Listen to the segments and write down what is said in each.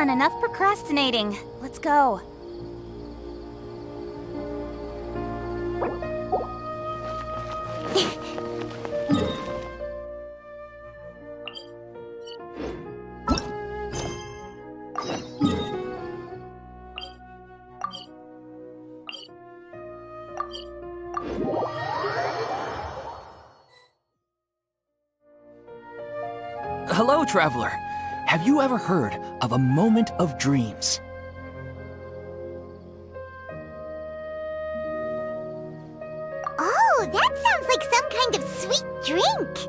on, enough procrastinating. Let's go. Hello, traveler. Have you ever heard of a moment of dreams? Oh, that sounds like some kind of sweet drink.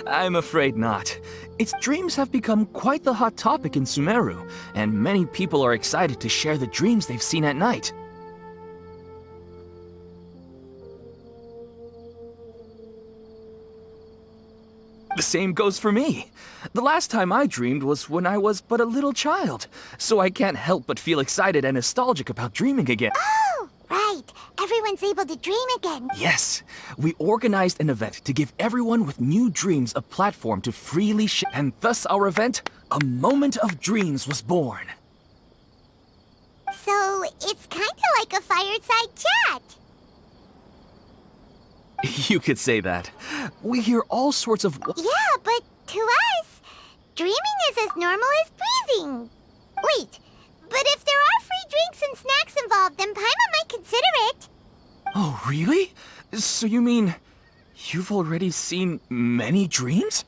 I'm afraid not. Its dreams have become quite the hot topic in Sumeru, and many people are excited to share the dreams they've seen at night. The same goes for me. The last time I dreamed was when I was but a little child, so I can't help but feel excited and nostalgic about dreaming again. Oh, right. Everyone's able to dream again. Yes, we organized an event to give everyone with new dreams a platform to freely share, and thus our event, A Moment of Dreams, was born. So, it's kind of like a fireside chat. You could say that. We hear all sorts of... Yeah, but to us, dreaming is as normal as breathing. Wait, but if there are free drinks and snacks involved, then Paimon might consider it. Oh, really? So you mean you've already seen many dreams?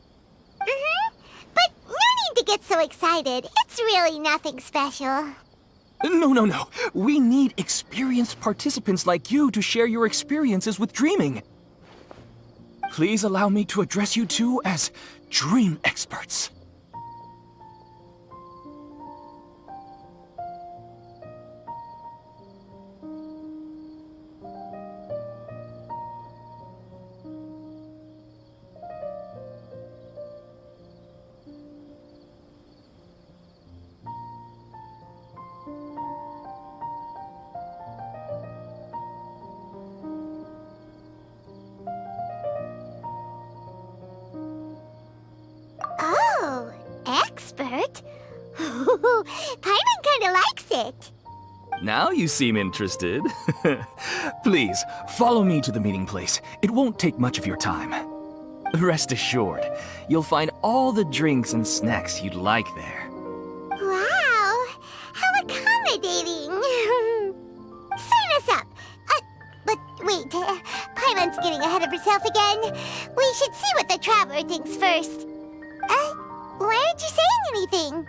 Mm-hmm. But no need to get so excited. It's really nothing special. No. We need experienced participants like you to share your experiences with dreaming. Please allow me to address you two as dream experts. Oh, expert? Paimon kinda likes it. Now you seem interested. Please, follow me to the meeting place. It won't take much of your time. Rest assured, you'll find all the drinks and snacks you'd like there. Wow, how accommodating. Sign us up. But wait, Paimon's getting ahead of herself again. We should see what the traveler thinks first. Why aren't you saying anything?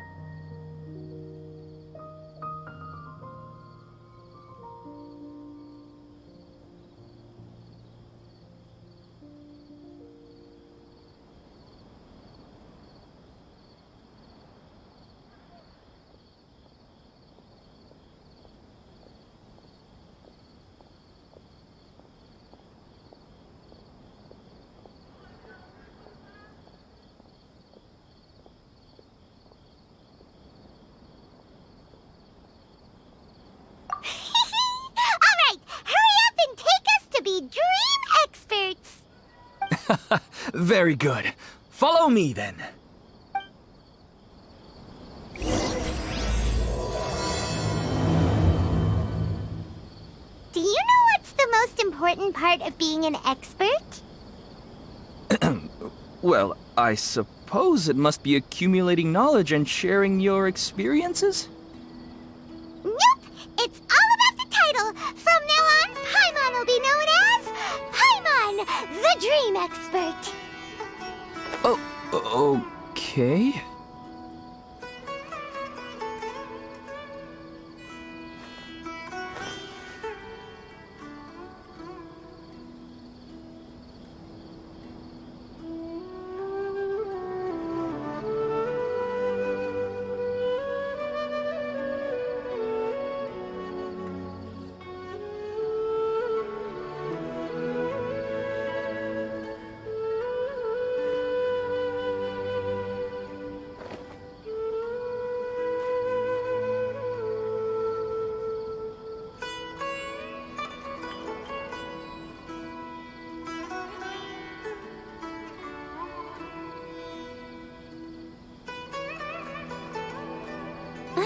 Very good. Follow me, then. Do you know what's the most important part of being an expert? Well, I suppose it must be accumulating knowledge and sharing your experiences? Nope! It's all about the title! From now on, Paimon will be known as Paimon, the Dream Expert! Oh, okay.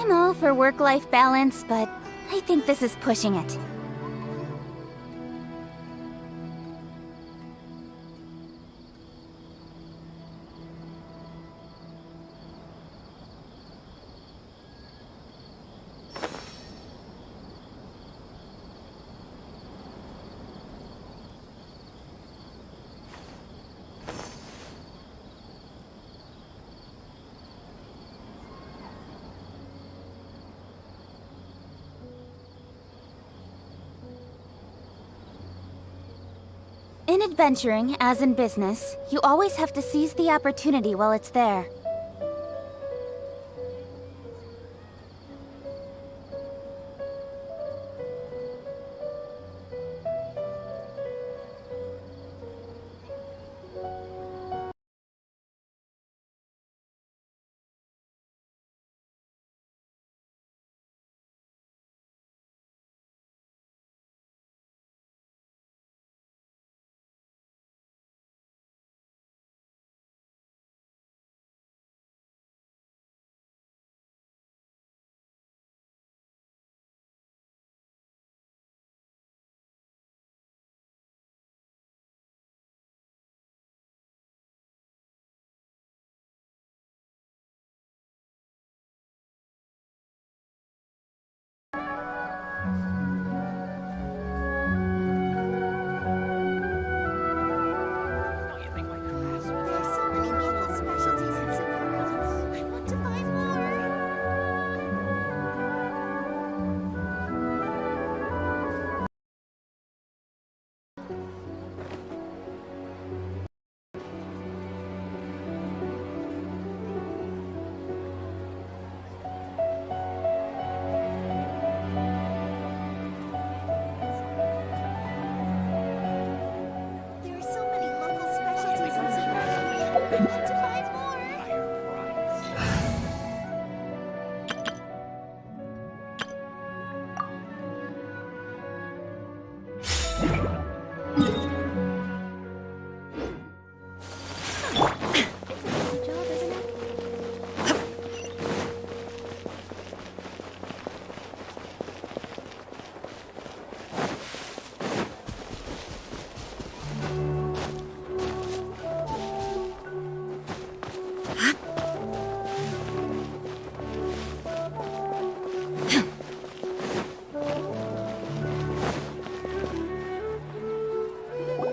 I'm all for work-life balance, but I think this is pushing it. In adventuring, as in business, you always have to seize the opportunity while it's there. There's so many local specialties in Sapporo. I want to buy more. There are so many local specialties in Sapporo. I want to buy more. It's an easy job, isn't it?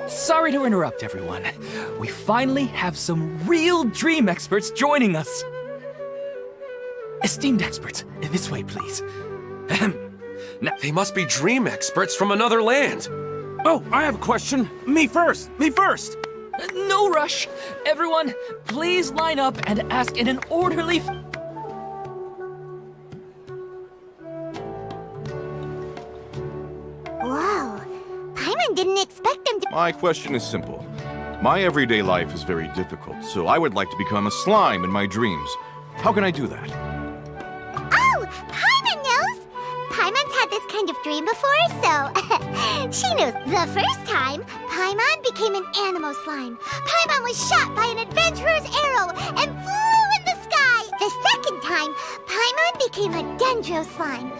Sorry to interrupt, everyone. We finally have some real dream experts joining us. Esteemed experts, this way, please. Ahem. Now, They must be dream experts from another land. Oh, I have a question. Me first. Me first. no rush. Everyone, please line up and ask in an orderly Whoa. Paimon didn't expect him to. My question is simple. My everyday life is very difficult, so I would like to become a slime in my dreams. How can I do that? Oh, Paimon knows. Paimon's had this kind of dream before, so she knows. The first time, Paimon became an animal slime. Paimon was shot by an adventurer's arrow and flew in the sky. The second time, Paimon became a dendro slime.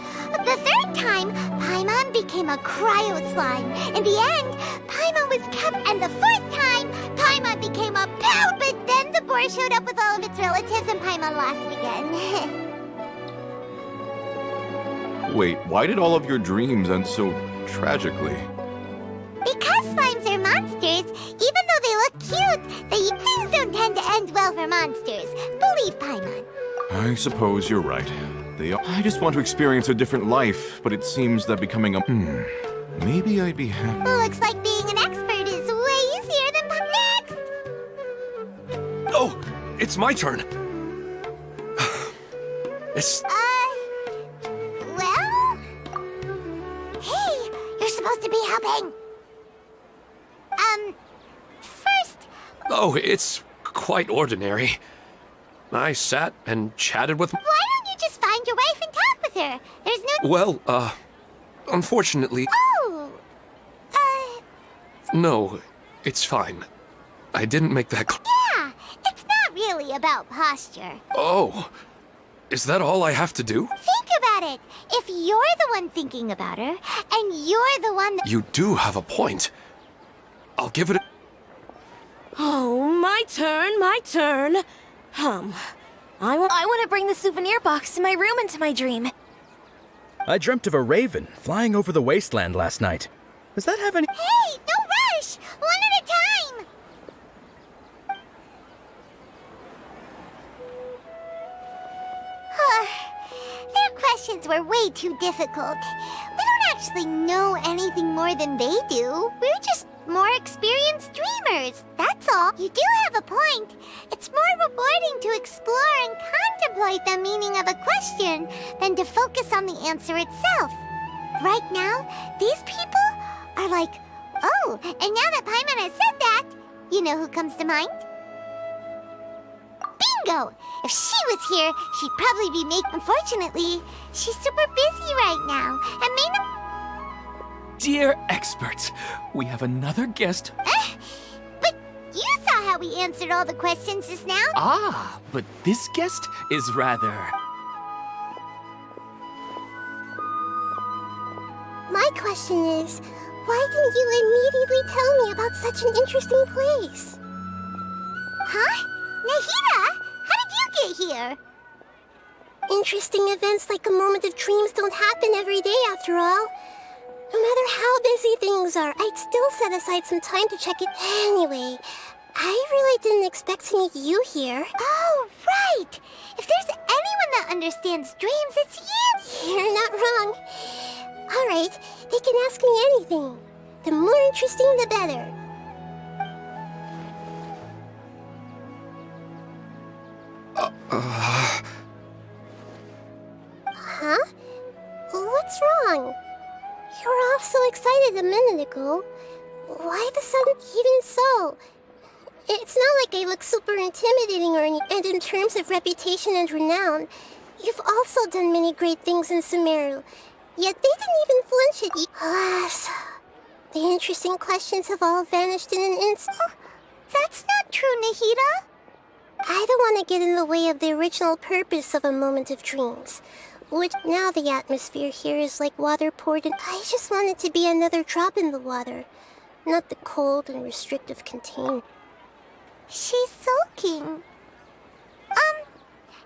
The third time, Paimon became a cryo slime. In the end, Paimon was kept, and the fourth time, Paimon became a pal. But then the boar showed up with all of its relatives, and Paimon lost again. Wait, why did all of your dreams end so tragically? Because slimes are monsters, even though they look cute, things don't tend to end well for monsters. Believe Paimon. I suppose you're right. I just want to experience a different life, but it seems that becoming a... Maybe I'd be happy. Looks like being an expert is way easier than next. Oh, it's my turn. It's... Well? Hey, you're supposed to be helping. First, Oh, it's quite ordinary. I sat and chatted with... why don't you just find your wife and talk with her? There's no... Well, unfortunately... Oh, No, it's fine. I didn't make that... yeah, it's not really about posture. Oh, Is that all I have to do? Think about it. If you're the one thinking about her, and you're the one that... You do have a point. I'll give it a... Oh, my turn, my turn. I want to bring the souvenir box to my room into my dream. I dreamt of a raven flying over the wasteland last night. Does that have any— Hey, no rush! One at a time! Their questions were way too difficult. We don't actually know anything more than they do. We're just more experienced dreamers, that's all. You do have a point. It's more rewarding to explore and contemplate the meaning of a question than to focus on the answer itself. Right now, these people are like, oh, and now that Paimon has said that, you know who comes to mind? Bingo! If she was here, she'd probably be making... Unfortunately, she's super busy right now, and may not... Dear experts, we have another guest. But you saw how we answered all the questions just now. Ah, but this guest is rather... My question is, why didn't you immediately tell me about such an interesting place? Huh? Nahida, how did you get here? Interesting events like a moment of dreams don't happen every day after all. No matter how busy things are, I'd still set aside some time to check it. Anyway, I really didn't expect to meet you here. Oh, right! If there's anyone that understands dreams, it's you! You're not wrong. Alright, they can ask me anything. The more interesting, the better. Huh? What's wrong? You were all so excited a minute ago. Why the sudden... Even so, it's not like I look super intimidating or any... And in terms of reputation and renown, you've also done many great things in Sumeru. Yet they didn't even flinch at you. Alas, the interesting questions have all vanished in an instant. Oh, that's not true, Nahida. I don't want to get in the way of the original purpose of a moment of dreams. Which, now the atmosphere here is like water poured in. I just want it to be another drop in the water, not the cold and restrictive container. She's sulking.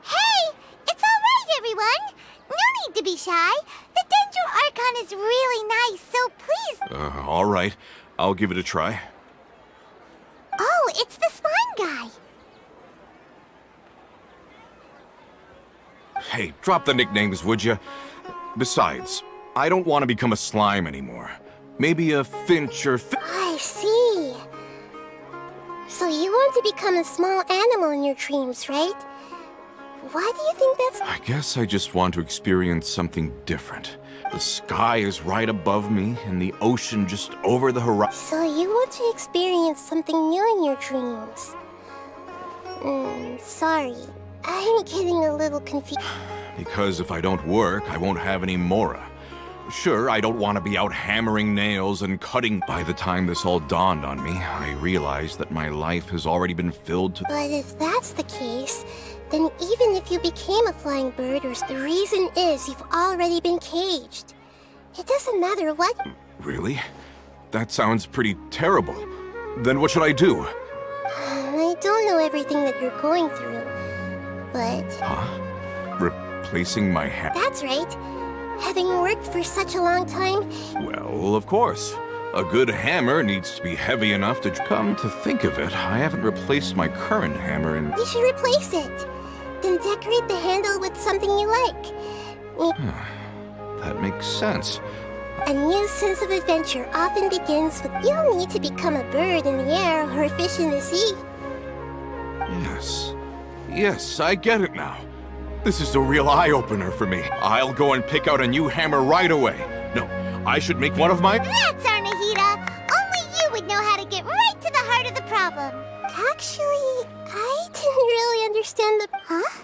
Hey! It's alright, everyone! No need to be shy. The Dendro Archon is really nice, so please... All right. I'll give it a try. Oh, it's the slime guy. Hey, drop the nicknames, would you? Besides, I don't want to become a slime anymore. Maybe a finch or I see. So you want to become a small animal in your dreams, right? Why do you think that's... I guess I just want to experience something different. The sky is right above me, and the ocean just over the horizon. So you want to experience something new in your dreams? Sorry. I'm getting a little confused. Because if I don't work, I won't have any Mora. Sure, I don't want to be out hammering nails and cutting. By the time this all dawned on me, I realized that my life has already been filled to... But if that's the case, then even if you became a flying bird, the reason is you've already been caged. It doesn't matter what... Really? That sounds pretty terrible. Then what should I do? I don't know everything that you're going through, but... Huh? Replacing my hat? That's right. Having worked for such a long time... Well, of course. A good hammer needs to be heavy enough to... Come to think of it, I haven't replaced my current hammer in... You should replace it. Then decorate the handle with something you like. That makes sense. A new sense of adventure often begins with... You don't need to become a bird in the air or a fish in the sea. Yes. Yes, I get it now. This is a real eye-opener for me. I'll go and pick out a new hammer right away. No, I should make one of my... That's our Nahida. Only you would know how to get right to the heart of the problem. Actually, I didn't really understand the... Huh?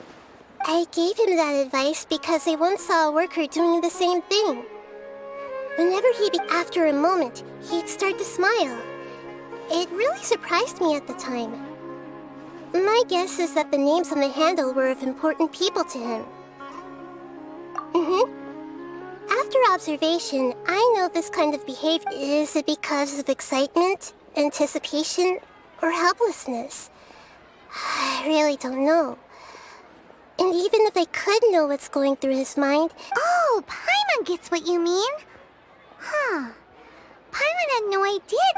I gave him that advice because I once saw a worker doing the same thing. Whenever after a moment, he'd start to smile. It really surprised me at the time. My guess is that the names on the handle were of important people to him. After observation, I know this kind of behavior. Is it because of excitement, anticipation, or helplessness? I really don't know. And even if I could know what's going through his mind... Oh, Paimon gets what you mean. Huh. Paimon had no idea.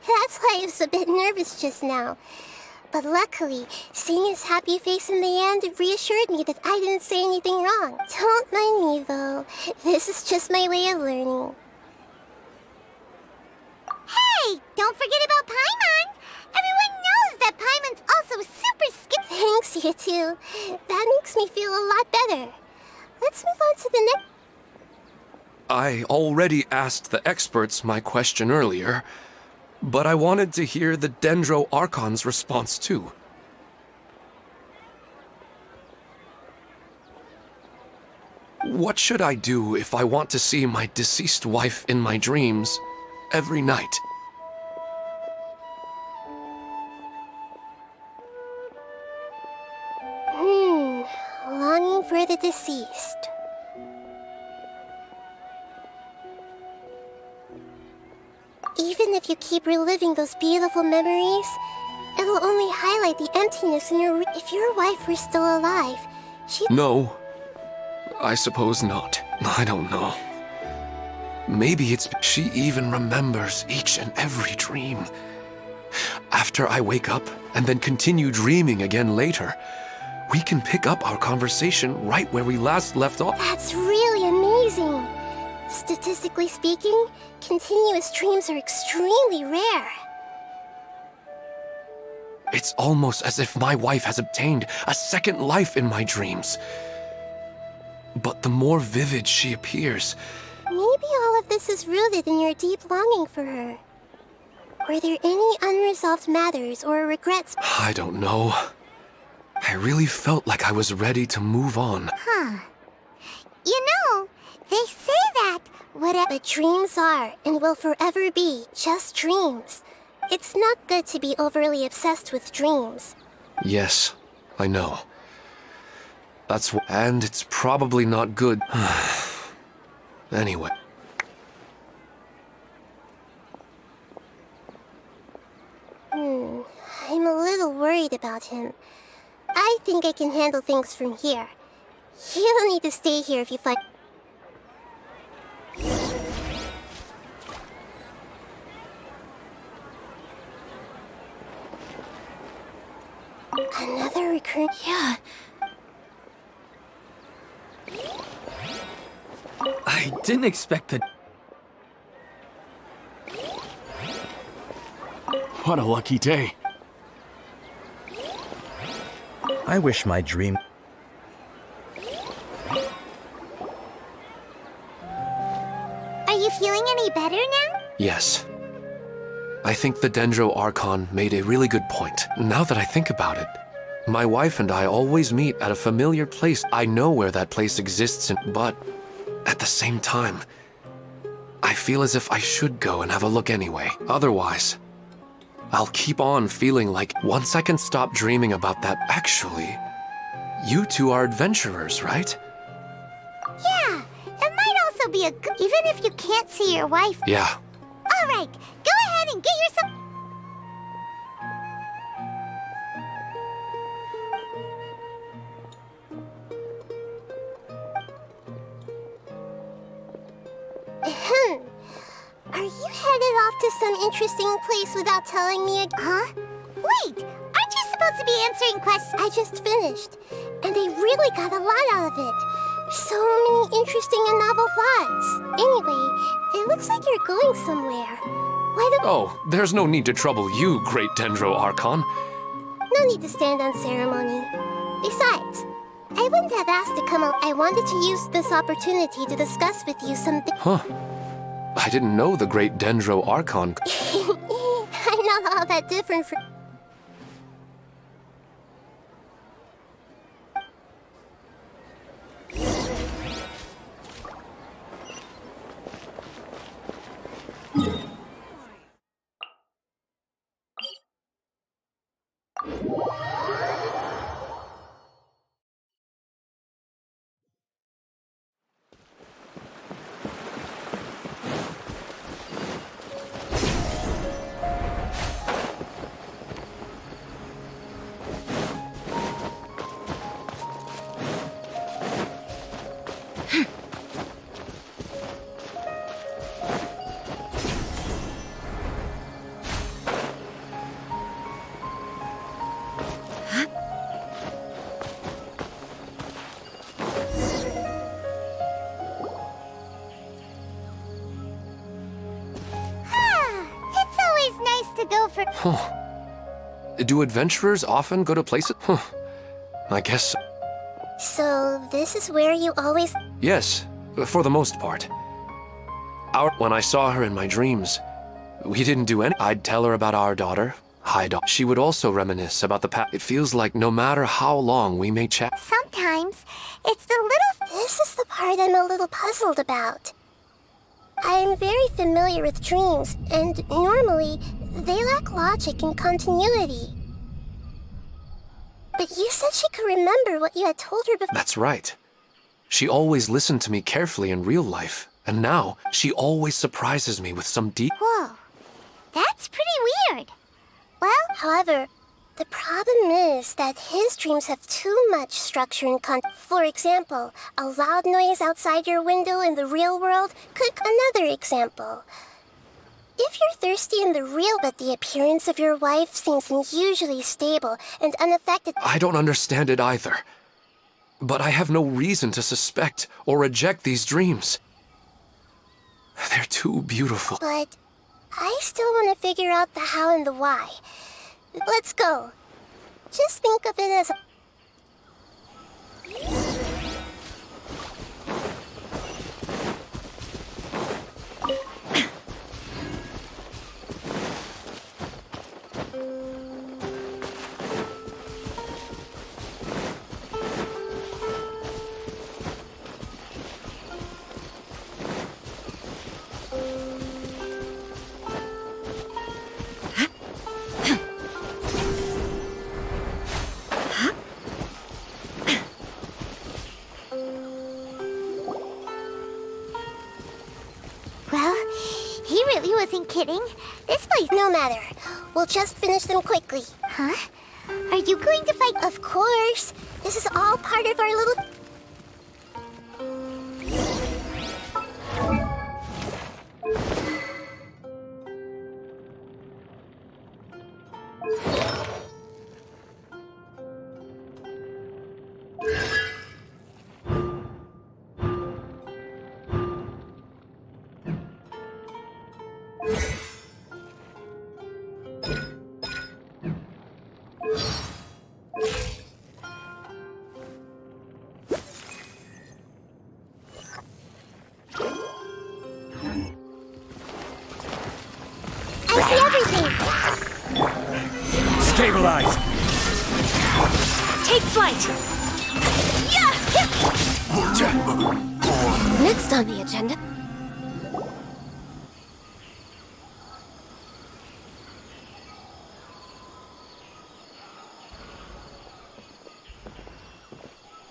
That's why I was a bit nervous just now. But luckily, seeing his happy face in the end reassured me that I didn't say anything wrong. Don't mind me, though. This is just my way of learning. Hey, don't forget about Paimon. Everyone knows that Paimon's also super skilled. Thanks, you too. That makes me feel a lot better. Let's move on to the next... I already asked the experts my question earlier, but I wanted to hear the Dendro Archon's response too. What should I do if I want to see my deceased wife in my dreams every night? Longing for the deceased. Even if you keep reliving those beautiful memories, it'll only highlight the emptiness in your... If your wife were still alive, she... No, I suppose not. I don't know. Maybe it's she even remembers each and every dream. After I wake up and then continue dreaming again later, we can pick up our conversation right where we last left off. That's really amazing. Statistically speaking, continuous dreams are extremely rare. It's almost as if my wife has obtained a second life in my dreams. But the more vivid she appears... Maybe all of this is rooted in your deep longing for her. Were there any unresolved matters or regrets? I don't know. I really felt like I was ready to move on. Huh. You know, they say that But dreams are, and will forever be, just dreams. It's not good to be overly obsessed with dreams. Yes, I know. And it's probably not good. Anyway. I'm a little worried about him. I think I can handle things from here. You don't need to stay here if you find... Another recurrent... Yeah. I didn't expect that. What a lucky day. I wish my dream... Are you feeling any better now? Yes. I think the Dendro Archon made a really good point. Now that I think about it, my wife and I always meet at a familiar place. I know where that place exists, but at the same time, I feel as if I should go and have a look anyway. Otherwise, I'll keep on feeling like once I can stop dreaming about that. Actually, you two are adventurers, right? Yeah, it might also be a good... Even if you can't see your wife... Yeah. Alright, go ahead and get yourself... Are you headed off to some interesting place without telling me Huh? Wait, aren't you supposed to be answering questions? I just finished, and I really got a lot out of it. So many interesting and novel thoughts. Anyway, it looks like you're going somewhere. Why don't... Oh, there's no need to trouble you, great Dendro Archon. No need to stand on ceremony. Besides, I wouldn't have asked to come out. I wanted to use this opportunity to discuss with you something... Huh. I didn't know the great Dendro Archon... I'm not all that different from... for... Do adventurers often go to places? I guess... So, this is where you always... Yes, for the most part. When I saw her in my dreams, we didn't do any... I'd tell her about our daughter, Nahida. She would also reminisce about the past. It feels like no matter how long we may chat... Sometimes, it's the little... This is the part I'm a little puzzled about. I'm very familiar with dreams, and normally, they lack logic and continuity. But you said she could remember what you had told her before. That's right. She always listened to me carefully in real life, and now she always surprises me with some deep... Whoa, that's pretty weird. Well, However, the problem is that his dreams have too much structure and content. For example, a loud noise outside your window in the real world could... Another example. If you're thirsty in the real, but the appearance of your wife seems unusually stable and unaffected... I don't understand it either. But I have no reason to suspect or reject these dreams. They're too beautiful. But I still want to figure out the how and the why. Let's go. Just think of it as a... well, he really wasn't kidding. This place... No matter. We'll just finish them quickly. Huh? Are you going to fight... Of course. This is all part of our little... I see everything! Stabilize! Take flight! Next on the agenda.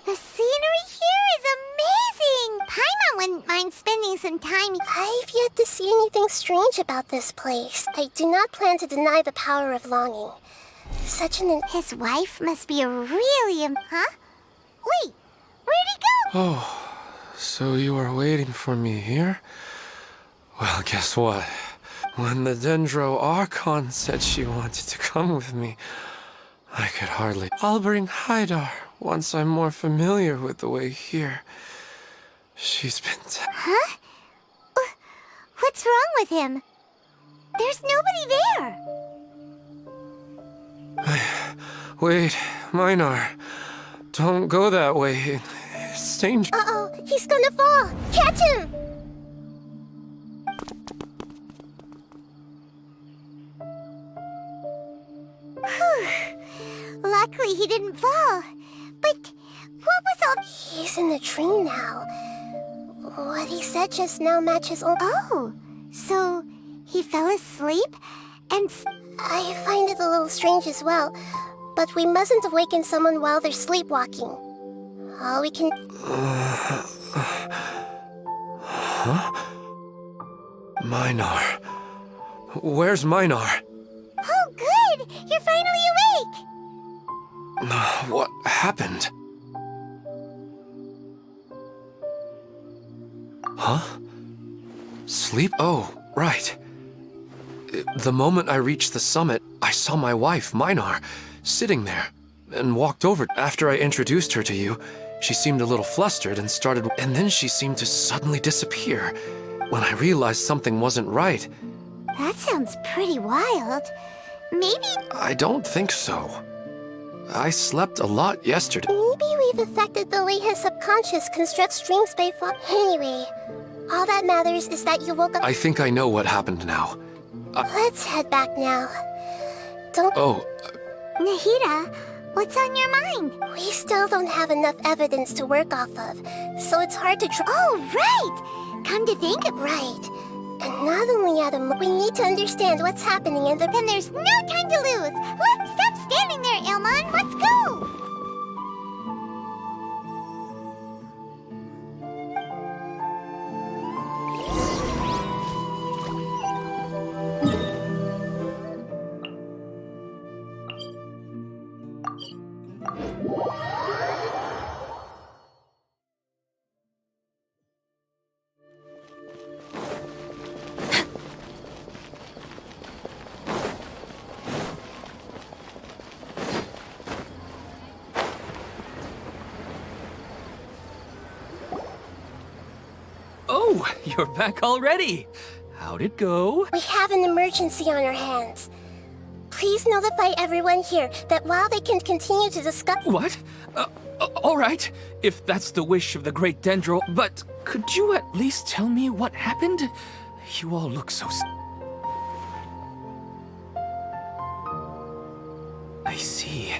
The scenery here is amazing! Paimon wouldn't mind spending some time... I've yet to see anything strange about this place. I do not plan to deny the power of longing. Such an... His wife must be a really... Huh? Wait, where'd he go? Oh, so you were waiting for me here? Well, guess what? When the Dendro Archon said she wanted to come with me, I could hardly... I'll bring Haidar once I'm more familiar with the way here. She's been... Huh? What's wrong with him? There's nobody there. Wait, Minar. Don't go that way. It's dangerous. Uh-oh, he's gonna fall! Catch him! Luckily he didn't fall. But what was all... He's in the dream now. What he said just now matches all... Oh, so he fell asleep and... I find it a little strange as well, but we mustn't awaken someone while they're sleepwalking. All we can... Huh? Minar. Where's Minar? Oh, good! You're finally awake! What happened? Huh? Sleep? Oh, right. The moment I reached the summit, I saw my wife, Minar, sitting there, and walked over. After I introduced her to you, she seemed a little flustered and started... And then she seemed to suddenly disappear. When I realized something wasn't right... That sounds pretty wild. Maybe... I don't think so. I slept a lot yesterday. Maybe we've affected the way his subconscious constructs dreams by fog. Anyway, all that matters is that you woke up. I think I know what happened now. Let's head back now. Don't. Oh, Nahida, what's on your mind? We still don't have enough evidence to work off of, so it's hard to Oh, right! Come to think of Right. And not only Adam, we need to understand what's happening in the. Then there's no time to lose. Let's stop standing there, Ilmon. Let's go! Oh, you're back already. How'd it go? We have an emergency on our hands. Please notify everyone here that while they can continue to discuss. What? All right, if that's the wish of the great Dendro, but could you at least tell me what happened? You all look so... I see.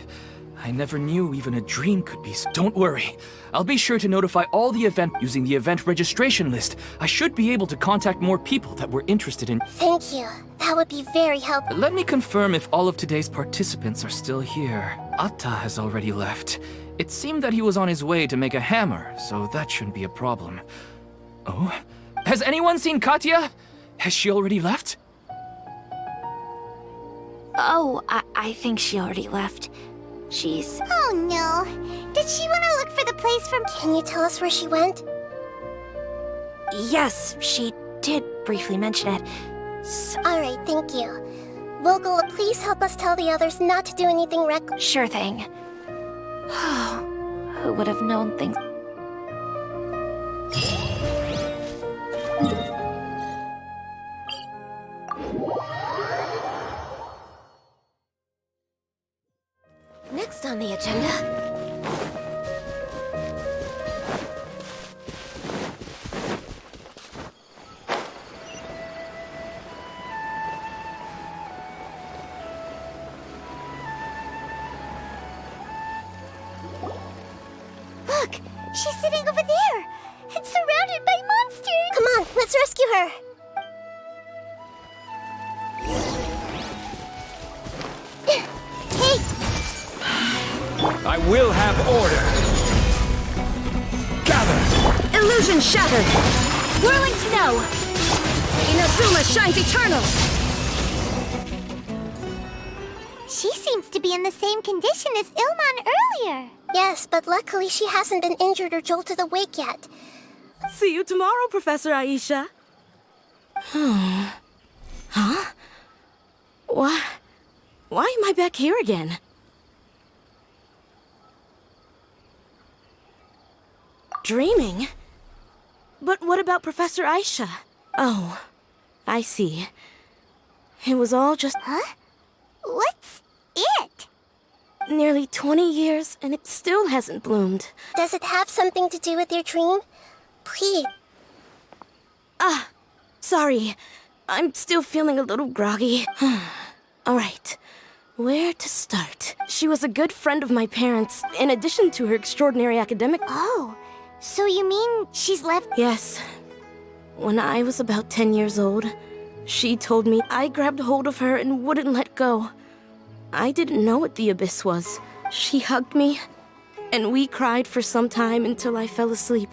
I never knew even a dream could be so... Don't worry. I'll be sure to notify all the event using the event registration list. I should be able to contact more people that were interested in... Thank you. That would be very helpful. Let me confirm if all of today's participants are still here. Atta has already left. It seemed that he was on his way to make a hammer, so that shouldn't be a problem. Oh? Has anyone seen Katya? Has she already left? Oh, I think she already left. She's... Oh no. Did she want to look for the place from... Can you tell us where she went? Yes, she did briefly mention it. Alright, thank you. Vogel, please help us tell the others not to do anything reckless. Sure thing. Who would have known things? Next on the agenda... Look! She's sitting over there! And surrounded by monsters! Come on, let's rescue her! Hey! I will have order. Gather! Illusion shattered! Whirling snow! Inazuma shines eternal! She seems to be in the same condition as Ilmon earlier. Yes, but luckily she hasn't been injured or jolted awake yet. See you tomorrow, Professor Aisha. Huh? Why am I back here again? Dreaming? But what about Professor Aisha? Oh, I see. It was all just... Huh? What's it? Nearly 20 years, and it still hasn't bloomed. Does it have something to do with your dream? Please. Sorry. I'm still feeling a little groggy. All right. Where to start? She was a good friend of my parents, in addition to her extraordinary academic... Oh, so you mean she's left... Yes. When I was about 10 years old, she told me. I grabbed hold of her and wouldn't let go. I didn't know what the abyss was. She hugged me, and we cried for some time until I fell asleep.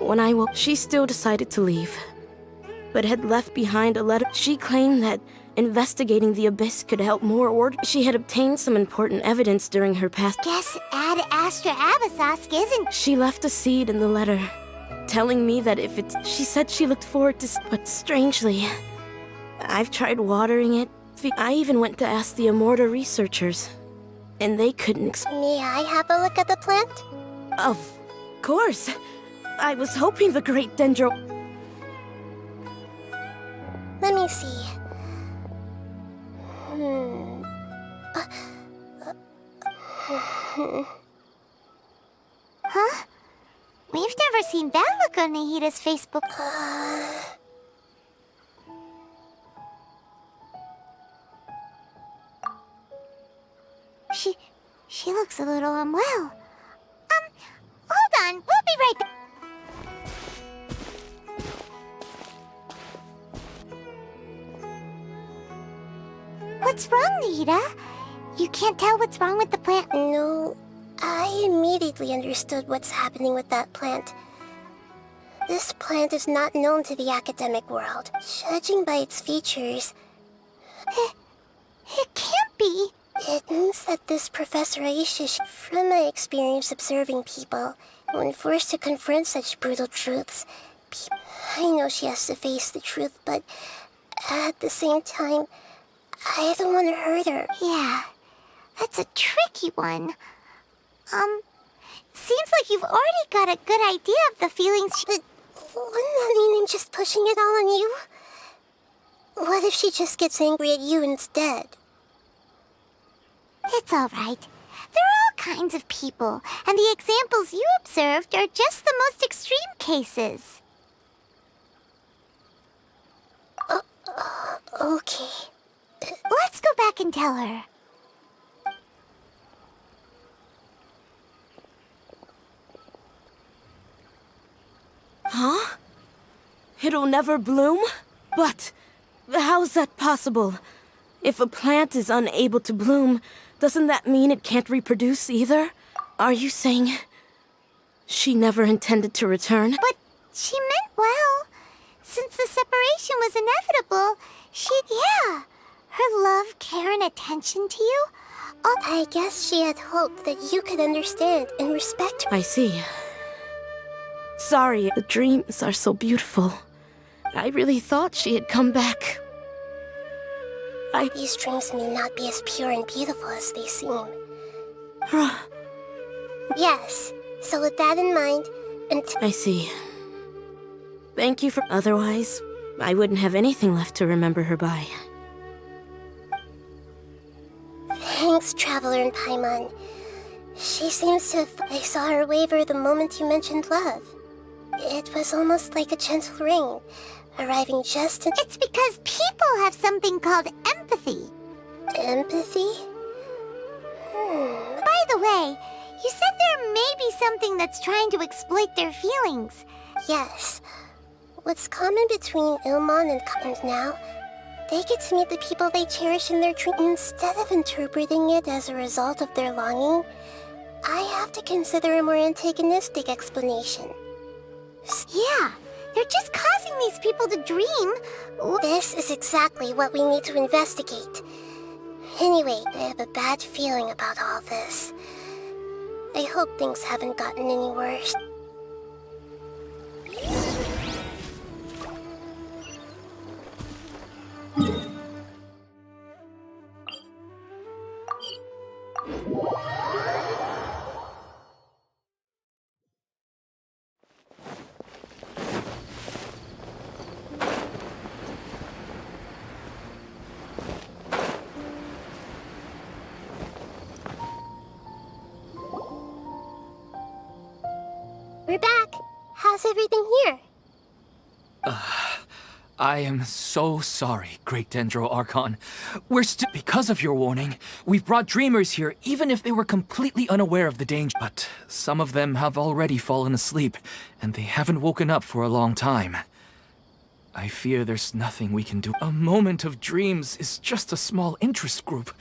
When I woke, she still decided to leave, but had left behind a letter. She claimed that investigating the abyss could help more order. She had obtained some important evidence during her past. Guess Ad Astra Abyssosque isn't... She left a seed in the letter, telling me that if it's... She said she looked forward to... But strangely, I've tried watering it. I even went to ask the Amorta researchers, and they couldn't... May I have a look at the plant? Of course. I was hoping the great Dendro... Let me see. Huh? We've never seen that look on Nahida's Facebook. She looks a little unwell. Hold on, we'll be right back. What's wrong, Nahida? You can't tell what's wrong with the plant? No, I immediately understood what's happening with that plant. This plant is not known to the academic world. Judging by its features, It can't be. it means that this Professor Aisha, from my experience observing people, when forced to confront such brutal truths, I know she has to face the truth, but at the same time, I don't want to hurt her. Yeah, that's a tricky one. Seems like you've already got a good idea of the feelings But wouldn't that mean I'm just pushing it all on you? What if she just gets angry at you instead? It's all right. There are all kinds of people, and the examples you observed are just the most extreme cases. Okay. Let's go back and tell her. Huh? It'll never bloom? But how's that possible? If a plant is unable to bloom, doesn't that mean it can't reproduce either? Are you saying she never intended to return? But she meant well. Since the separation was inevitable, yeah. Her love, care, and attention to you, I guess she had hoped that you could understand and respect her. I see. Sorry, the dreams are so beautiful. I really thought she had come back. These dreams may not be as pure and beautiful as they seem. Yes, so with that in mind, I see. Thank you for... Otherwise, I wouldn't have anything left to remember her by. Thanks, Traveler and Paimon. She seems to have... I saw her waver the moment you mentioned love. It was almost like a gentle rain, arriving just in... It's because people have something called empathy. Empathy? By the way, you said there may be something that's trying to exploit their feelings. Yes. What's common between Ilmon and now, they get to meet the people they cherish in their dreams. Instead of interpreting it as a result of their longing, I have to consider a more antagonistic explanation. Yeah, they're just causing these people to dream. This is exactly what we need to investigate. Anyway, I have a bad feeling about all this. I hope things haven't gotten any worse. We're back. How's everything here? I am so sorry, Great Dendro Archon. Because of your warning, we've brought dreamers here even if they were completely unaware of the danger. But some of them have already fallen asleep, and they haven't woken up for a long time. I fear there's nothing we can do. A moment of dreams is just a small interest group.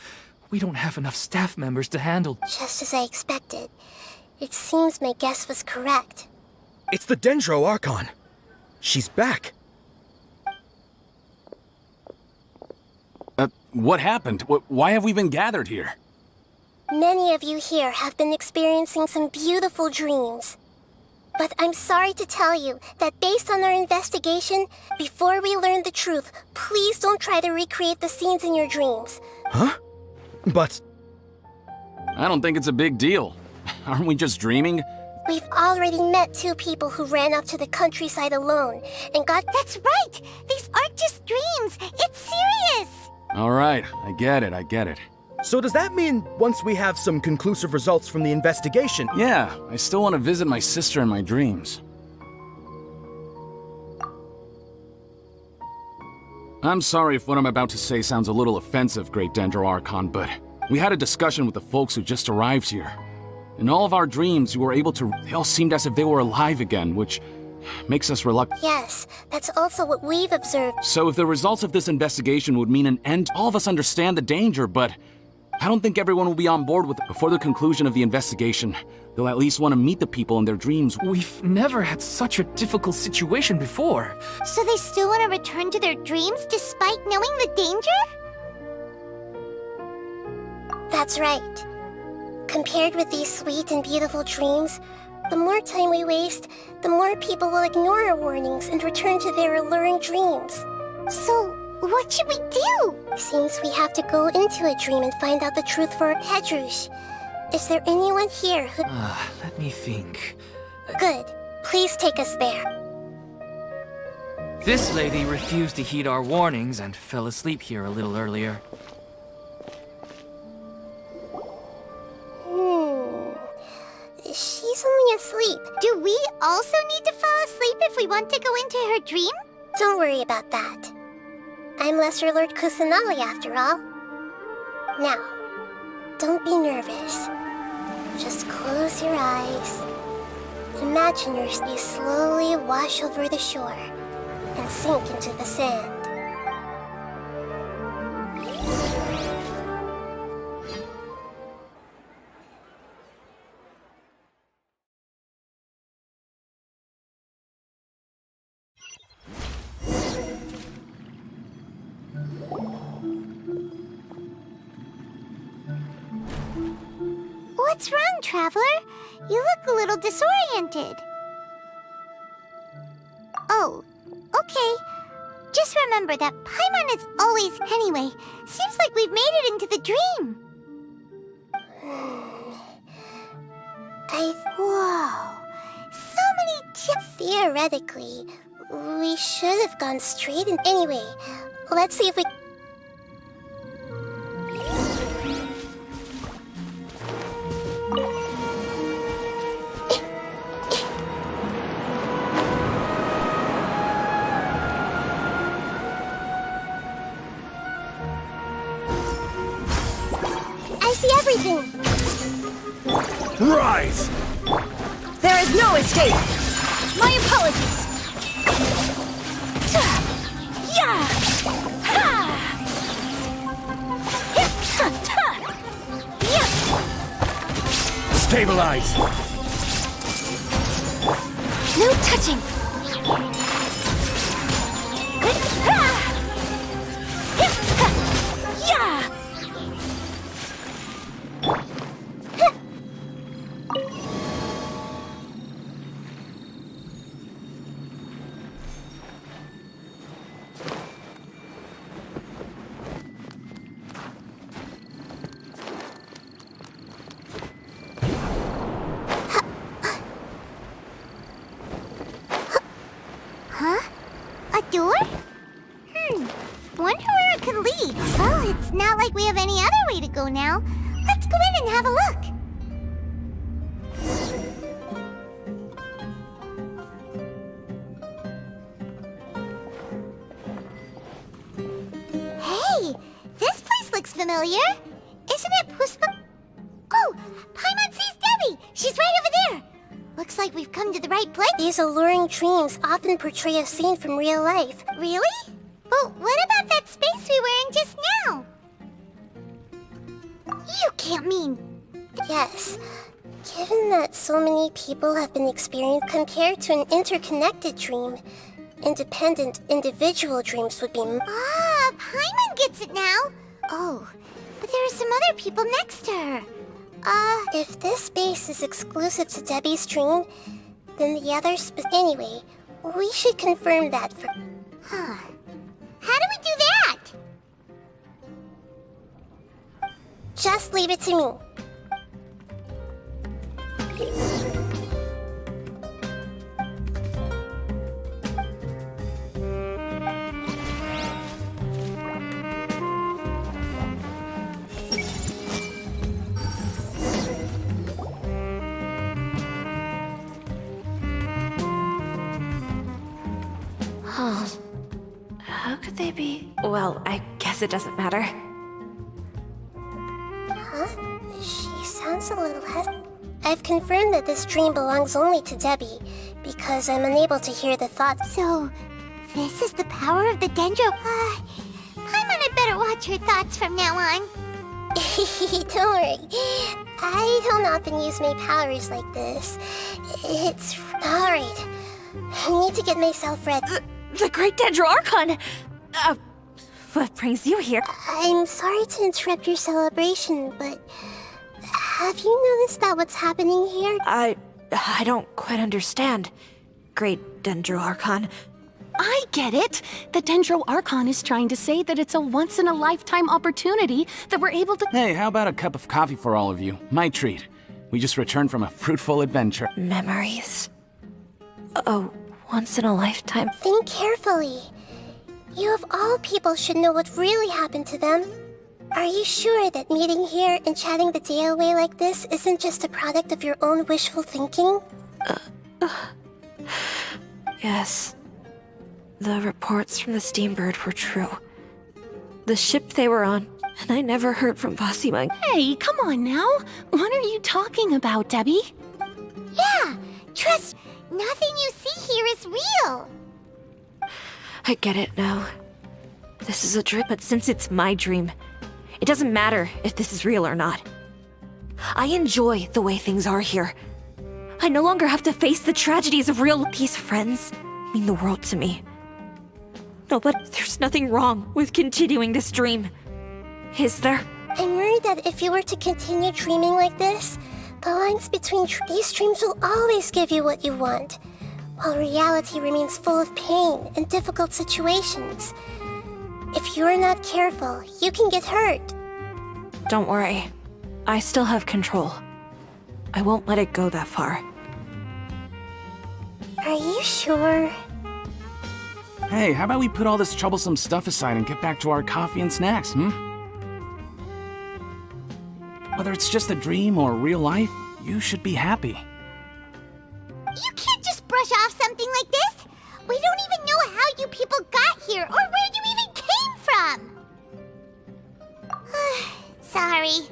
We don't have enough staff members to handle. Just as I expected. It seems my guess was correct. It's the Dendro Archon. She's back. What happened? Why have we been gathered here? Many of you here have been experiencing some beautiful dreams. But I'm sorry to tell you that based on our investigation, before we learn the truth, please don't try to recreate the scenes in your dreams. Huh? But... I don't think it's a big deal. Aren't we just dreaming? We've already met 2 people who ran off to the countryside alone and got... That's right! These aren't just dreams! It's serious! All right, I get it. So does that mean once we have some conclusive results from the investigation... Yeah, I still want to visit my sister in my dreams. I'm sorry if what I'm about to say sounds a little offensive, Great Dendro Archon, but we had a discussion with the folks who just arrived here. In all of our dreams, we were able to... They all seemed as if they were alive again, which makes us reluctant. Yes, that's also what we've observed. So if the results of this investigation would mean an end, all of us understand the danger, but I don't think everyone will be on board with it. Before the conclusion of the investigation, they'll at least want to meet the people in their dreams. We've never had such a difficult situation before. So they still want to return to their dreams despite knowing the danger? That's right. Compared with these sweet and beautiful dreams, the more time we waste, the more people will ignore our warnings and return to their alluring dreams. So, what should we do? Seems we have to go into a dream and find out the truth for Hedrush. Is there anyone here who... Let me think. Good. Please take us there. This lady refused to heed our warnings and fell asleep here a little earlier. She's only asleep. Do we also need to fall asleep if we want to go into her dream? Don't worry about that. I'm Lesser Lord Kusanali after all. Now, don't be nervous. Just close your eyes. Imagine you slowly wash over the shore and sink into the sand. What's wrong, Traveler? You look a little disoriented. Oh, okay. Just remember that Paimon is always... Anyway, seems like we've made it into the dream. Whoa. So many Theoretically, we should have gone straight in... Anyway, let's see if we... I see everything! Rise! There is no escape! My apologies! Yeah! Stabilize! No touching! Yeah! Huh? A door? Wonder where it could lead. Well, it's not like we have any other way to go now. Let's go in and have a look. Hey, this place looks familiar. Isn't it Puspa? Oh, Paimon sees Debbie. She's right over there. Looks like we've come to the right place. These alluring dreams often portray a scene from real life. Really? But what about that space we were in just now? You can't mean... Yes. Given that so many people have been experienced compared to an interconnected dream, independent individual dreams would be... Ah, Paimon gets it now. Oh, but there are some other people next to her. If this space is exclusive to Debbie's dream, then the others... Anyway, we should confirm that for... Huh. How do we do that? Just leave it to me. Huh. How could they be? Well, I guess it doesn't matter. Huh? She sounds a little I've confirmed that this dream belongs only to Debbie, because I'm unable to hear the thoughts. So, this is the power of the Dendro. Paimon had better watch her thoughts from now on. Don't worry. I don't often use my powers like this. It's... Alright. I need to get myself ready. The Great Dendro Archon! What brings you here? I'm sorry to interrupt your celebration, but... Have you noticed that what's happening here? I don't quite understand. Great Dendro Archon. I get it! The Dendro Archon is trying to say that it's a once-in-a-lifetime opportunity that we're able to— Hey, how about a cup of coffee for all of you? My treat. We just returned from a fruitful adventure. Memories. Oh, once in a lifetime. Think carefully. You of all people should know what really happened to them. Are you sure that meeting here and chatting the day away like this isn't just a product of your own wishful thinking? Yes. The reports from the Steambird were true. The ship they were on, and I never heard from Bossy-Mung. Hey, come on now! What are you talking about, Debbie? Yeah, trust, nothing you see here is real. I get it now. This is a dream, but since it's my dream, it doesn't matter if this is real or not. I enjoy the way things are here. I no longer have to face the tragedies of real. These friends mean the world to me. No, but there's nothing wrong with continuing this dream. Is there? I'm worried that if you were to continue dreaming like this, the lines between these dreams will always give you what you want, while reality remains full of pain and difficult situations. If you're not careful, you can get hurt. Don't worry. I still have control. I won't let it go that far. Are you sure? Hey, how about we put all this troublesome stuff aside and get back to our coffee and snacks, Whether it's just a dream or real life, you should be happy. You can't just brush off something like this. We don't even know how you people got here or where you even came from. Sorry.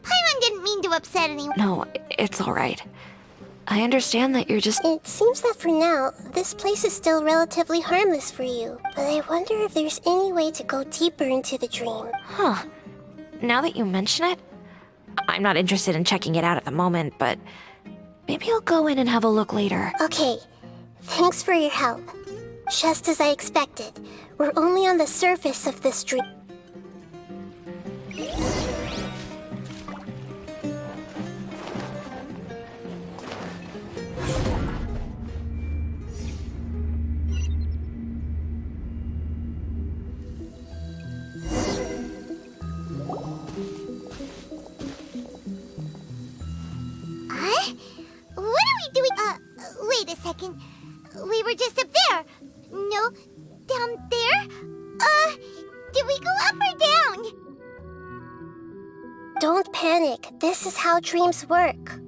Paimon didn't mean to upset anyone. No, it's alright. I understand that you're just— It seems that for now, this place is still relatively harmless for you, but I wonder if there's any way to go deeper into the dream. Huh. Now that you mention it, I'm not interested in checking it out at the moment, but maybe I'll go in and have a look later. Okay, thanks for your help. Just as I expected, we're only on the surface of this dream. What are we doing? Wait a second. We were just up there. No, down there? Did we go up or down? Don't panic. This is how dreams work.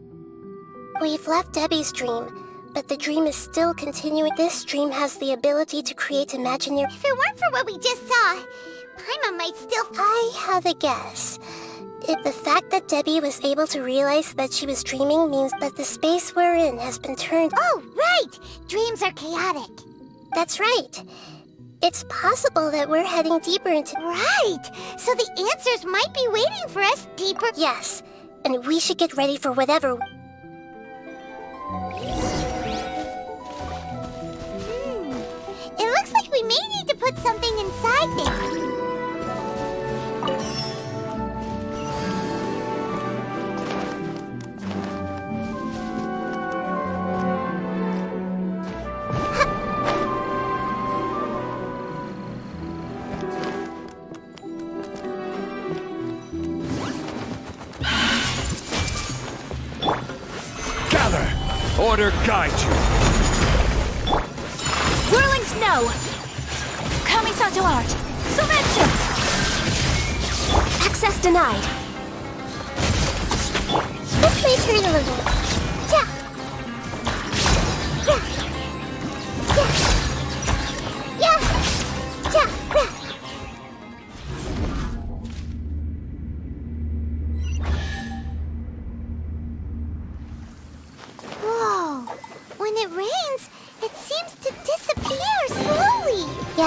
We've left Debbie's dream, but the dream is still continuing. This dream has the ability to create imaginary— If it weren't for what we just saw, Paimon might still— I have a guess. If the fact that Debbie was able to realize that she was dreaming means that the space we're in has been turned— Oh, right! Dreams are chaotic. That's right. It's possible that we're heading deeper into— Right! So the answers might be waiting for us deeper— Yes, and we should get ready for whatever— It looks like we may need to put something inside there. Order guide you. Whirling snow! Kamisato art! Surrender! Access denied! This may hurt a little. Yeah. Yeah.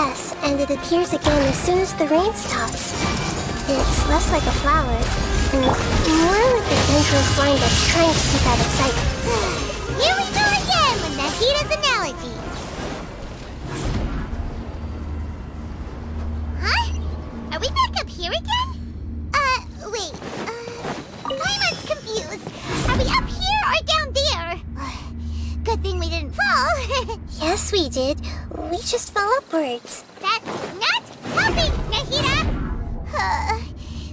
Yes, and it appears again as soon as the rain stops. It's less like a flower, and more like a dangerous line that's trying to keep out of sight. Here we go again with Nahida's analogy. Huh? Are we back up here again? Wait. Paimon's confused. Are we up here or down there? Good thing we didn't fall. Yes, we did. We just fell upwards. That's not helping, Nahida!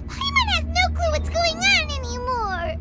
Paimon has no clue what's going on anymore.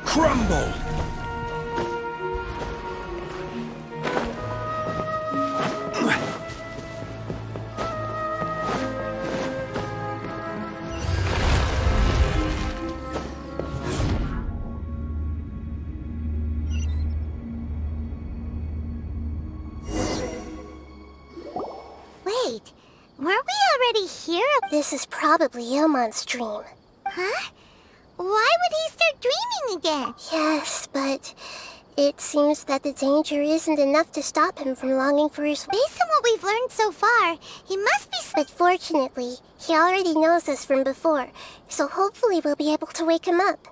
Crumble! Wait, weren't we already here? This is probably Ilmon's dream. Huh? Why would he start dreaming again? Yes, but it seems that the danger isn't enough to stop him from longing for his... Based on what we've learned so far, he must be... But fortunately, he already knows us from before, so hopefully we'll be able to wake him up.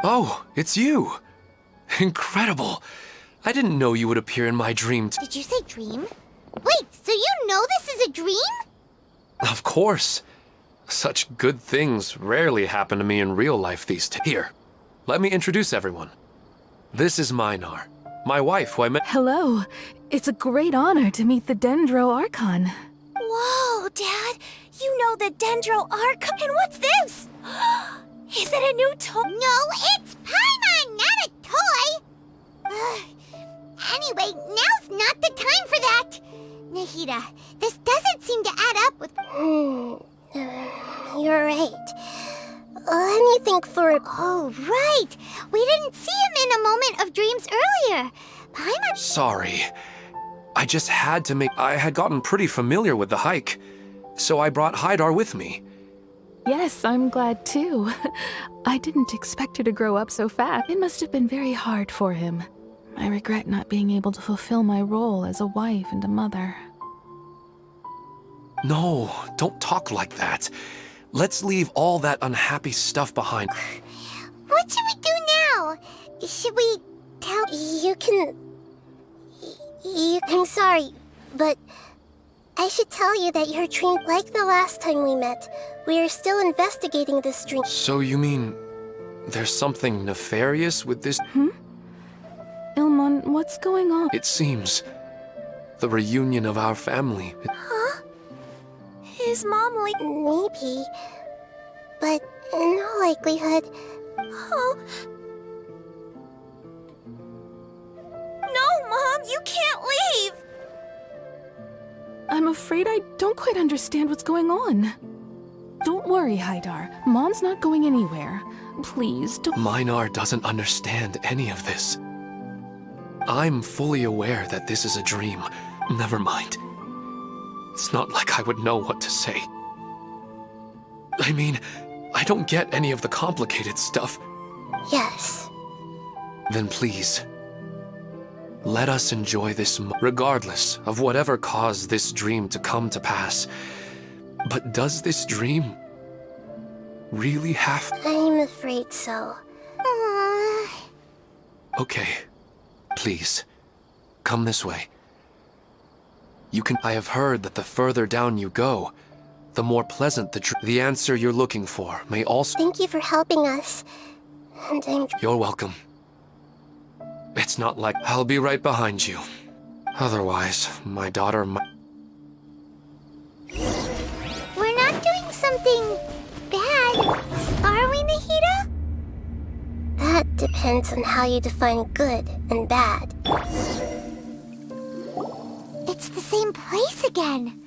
Oh, it's you! Incredible! I didn't know you would appear in my dream. Did you say dream? Wait, so you know this is a dream? Of course. Such good things rarely happen to me in real life these days. Here, let me introduce everyone. This is Minar, my wife who I met— Hello. It's a great honor to meet the Dendro Archon. Whoa, Dad! You know the Dendro Archon? And what's this? Is it a new toy? No, it's Paimon, not a toy! Anyway, now's not the time for that! Nahida, this doesn't seem to add up with... You're right. Let me think for a... Oh, right! We didn't see him in a moment of dreams earlier. Paimon... Sorry. I just had to make— I had gotten pretty familiar with the hike, so I brought Haidar with me. Yes, I'm glad too. I didn't expect her to grow up so fast. It must have been very hard for him. I regret not being able to fulfill my role as a wife and a mother. No, don't talk like that. Let's leave all that unhappy stuff behind. What should we do now? Should we tell... I'm sorry, but I should tell you that your dream, like the last time we met, we are still investigating this dream. So you mean there's something nefarious with this? Ilmon, what's going on? It seems the reunion of our family. Huh? Is Mom Maybe, but in all likelihood... Oh... No, Mom, you can't leave! I'm afraid I don't quite understand what's going on. Don't worry, Haidar. Mom's not going anywhere. Please, don't— Minar doesn't understand any of this. I'm fully aware that this is a dream. Never mind. It's not like I would know what to say. I mean, I don't get any of the complicated stuff. Yes. Then please, let us enjoy this regardless of whatever caused this dream to come to pass. But does this dream really have— I'm afraid so. Aww. Okay, please, come this way. You can— I have heard that the further down you go, the more pleasant the answer you're looking for may also— Thank you for helping us. And I'm— You're welcome. It's not like— I'll be right behind you. Otherwise, my daughter might— We're not doing something bad, are we, Nahida? That depends on how you define good and bad. It's the same place again.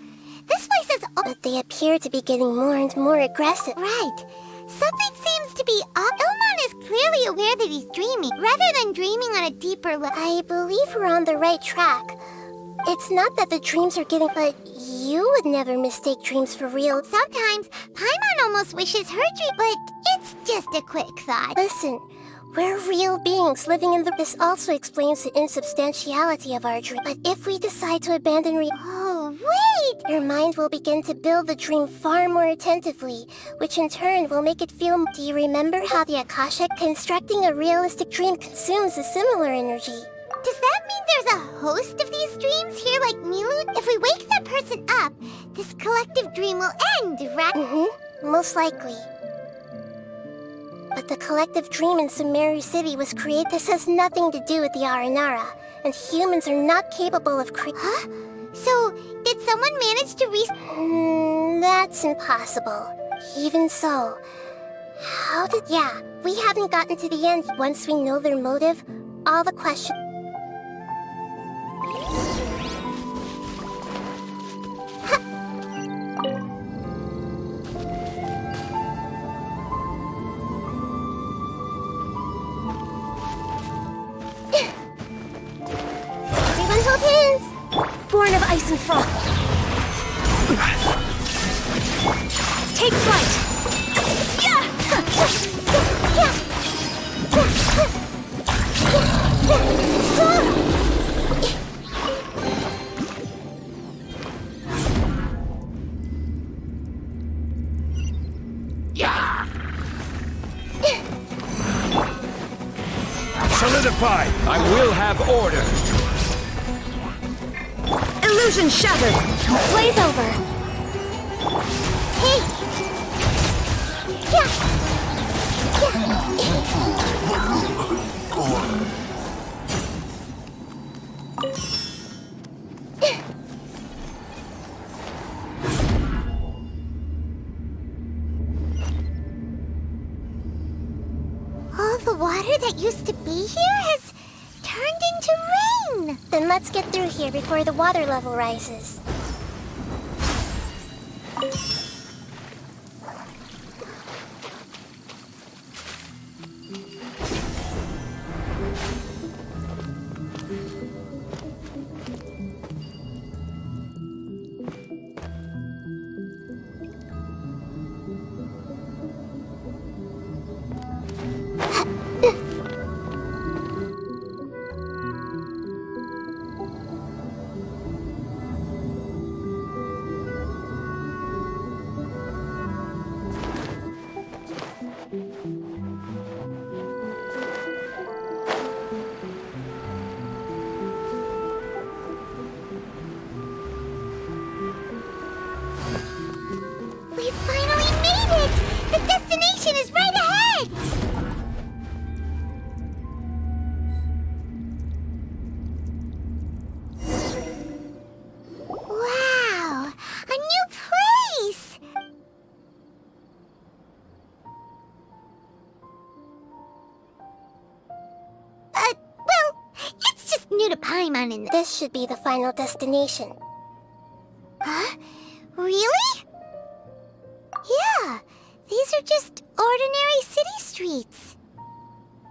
This place is But they appear to be getting more and more aggressive. right. Something seems to be up. Ilmon is clearly aware that he's dreaming, rather than dreaming on a deeper level. I believe we're on the right track. It's not that the dreams are getting— But you would never mistake dreams for real. Sometimes, Paimon almost wishes her dream, but it's just a quick thought. Listen, we're real beings living in the— This also explains the insubstantiality of our dream. But if we decide to abandon Oh, wait! your mind will begin to build the dream far more attentively, which in turn will make it feel— Do you remember how the Akasha— Constructing a realistic dream consumes a similar energy? Does that mean there's a host of these dreams here like Milu? If we wake that person up, this collective dream will end, right? Mm-hmm. Most likely. But the collective dream in Sumeru City was created— This has nothing to do with the Aranara, and humans are not capable of Huh? So, did someone manage to That's impossible. Even so, how did— Yeah, we haven't gotten to the end. Once we know their motive, all the questions— Everyone hold hands! Born of ice and frost. Take flight! Solidify! I will have order! Illusion shattered! Blaze over! Hey! All the water that used to be here has turned into rain! Then let's get through here before the water level rises. We finally made it! The destination is right ahead! Wow! A new place! Well, it's just new you to Paimon in This should be the final destination. Huh? Really? Yeah, these are just ordinary city streets.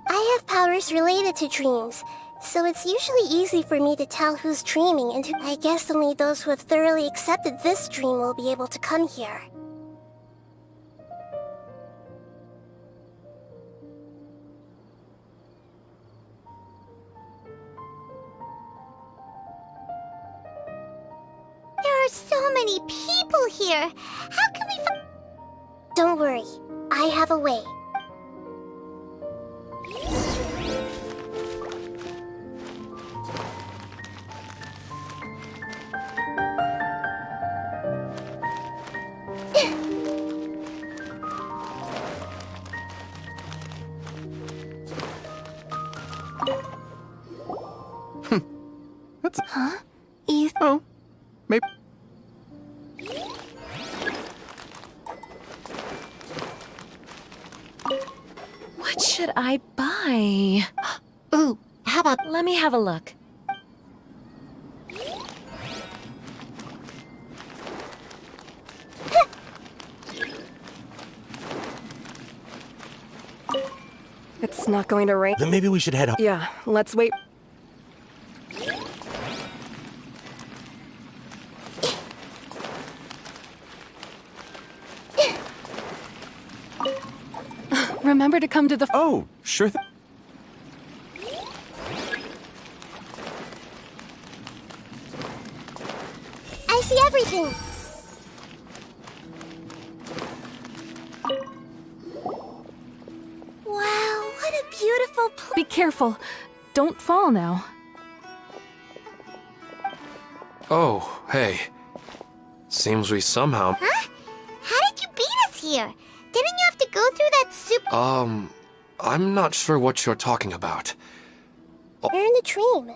I have powers related to dreams, so it's usually easy for me to tell who's dreaming and who. I guess only those who have thoroughly accepted this dream will be able to come here. There are so many people here. How can we Don't worry, I have a way. Huh? Oh, maybe. What should I buy? Ooh, how about... Let me have a look. It's not going to rain. Then maybe we should head home. Yeah, let's wait. Remember to come to the... Oh, sure thing. I see everything! Wow, what a beautiful place. Be careful. Don't fall now. Oh, hey. Seems we somehow... Huh? How did you beat us here? Didn't you have to go through that super... I'm not sure what you're talking about. You're in a dream.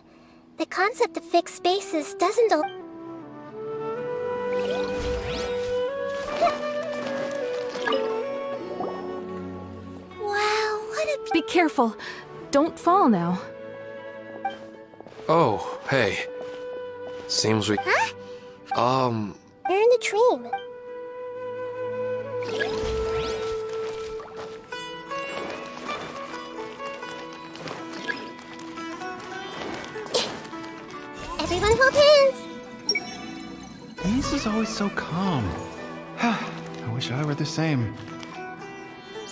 The concept of fixed spaces doesn't al- Wow, what a... Be careful. Don't fall now. Oh, hey. Seems we... Huh? You're in a dream. Everyone hold hands! This is always so calm. I wish I were the same.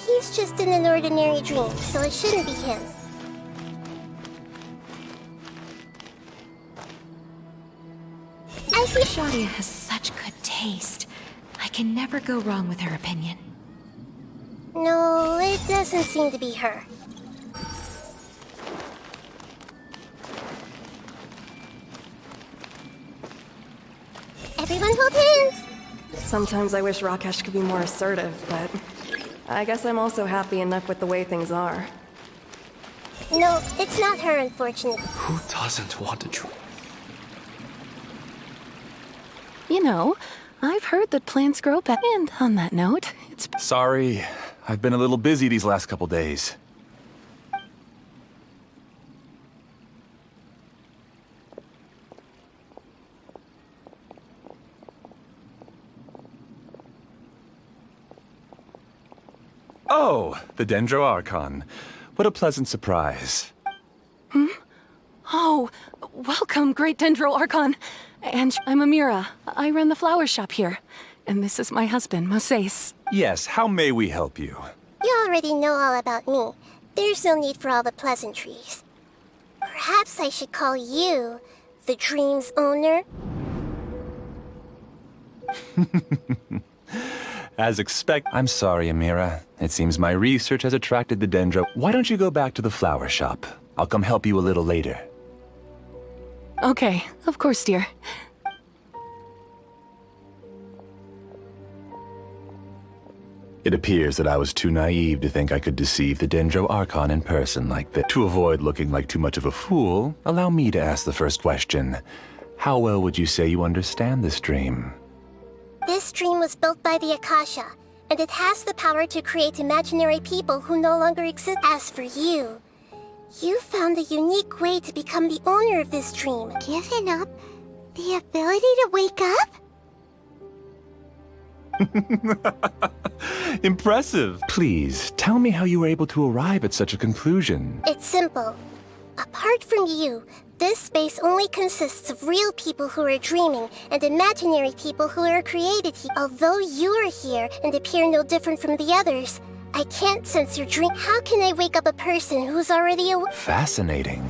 He's just in an ordinary dream, so it shouldn't be him. I see Shadia has such good taste. I can never go wrong with her opinion. No, it doesn't seem to be her. Everyone hold hands! Sometimes I wish Rakesh could be more assertive, but I guess I'm also happy enough with the way things are. No, it's not her, unfortunately. Who doesn't want to try? You know, I've heard that plants grow back. And on that note, it's... Sorry, I've been a little busy these last couple days. Oh, the Dendro Archon. What a pleasant surprise. Oh, welcome, Great Dendro Archon. And I'm Amira. I run the flower shop here. And this is my husband, Moses. Yes, how may we help you? You already know all about me. There's no need for all the pleasantries. Perhaps I should call you the dream's owner? As I'm sorry, Amira. It seems my research has attracted the Dendro. Why don't you go back to the flower shop? I'll come help you a little later. Okay, of course, dear. It appears that I was too naive to think I could deceive the Dendro Archon in person like this. To avoid looking like too much of a fool, allow me to ask the first question. How well would you say you understand this dream? This dream was built by the Akasha, and it has the power to create imaginary people who no longer exist. As for you, You found a unique way to become the owner of this dream. Given up the ability to wake up? Impressive. Please, tell me how you were able to arrive at such a conclusion. It's simple. Apart from you, this space only consists of real people who are dreaming and imaginary people who are created here. Although you are here and appear no different from the others, I can't sense your dream. How can I wake up a person who's already awake? Fascinating.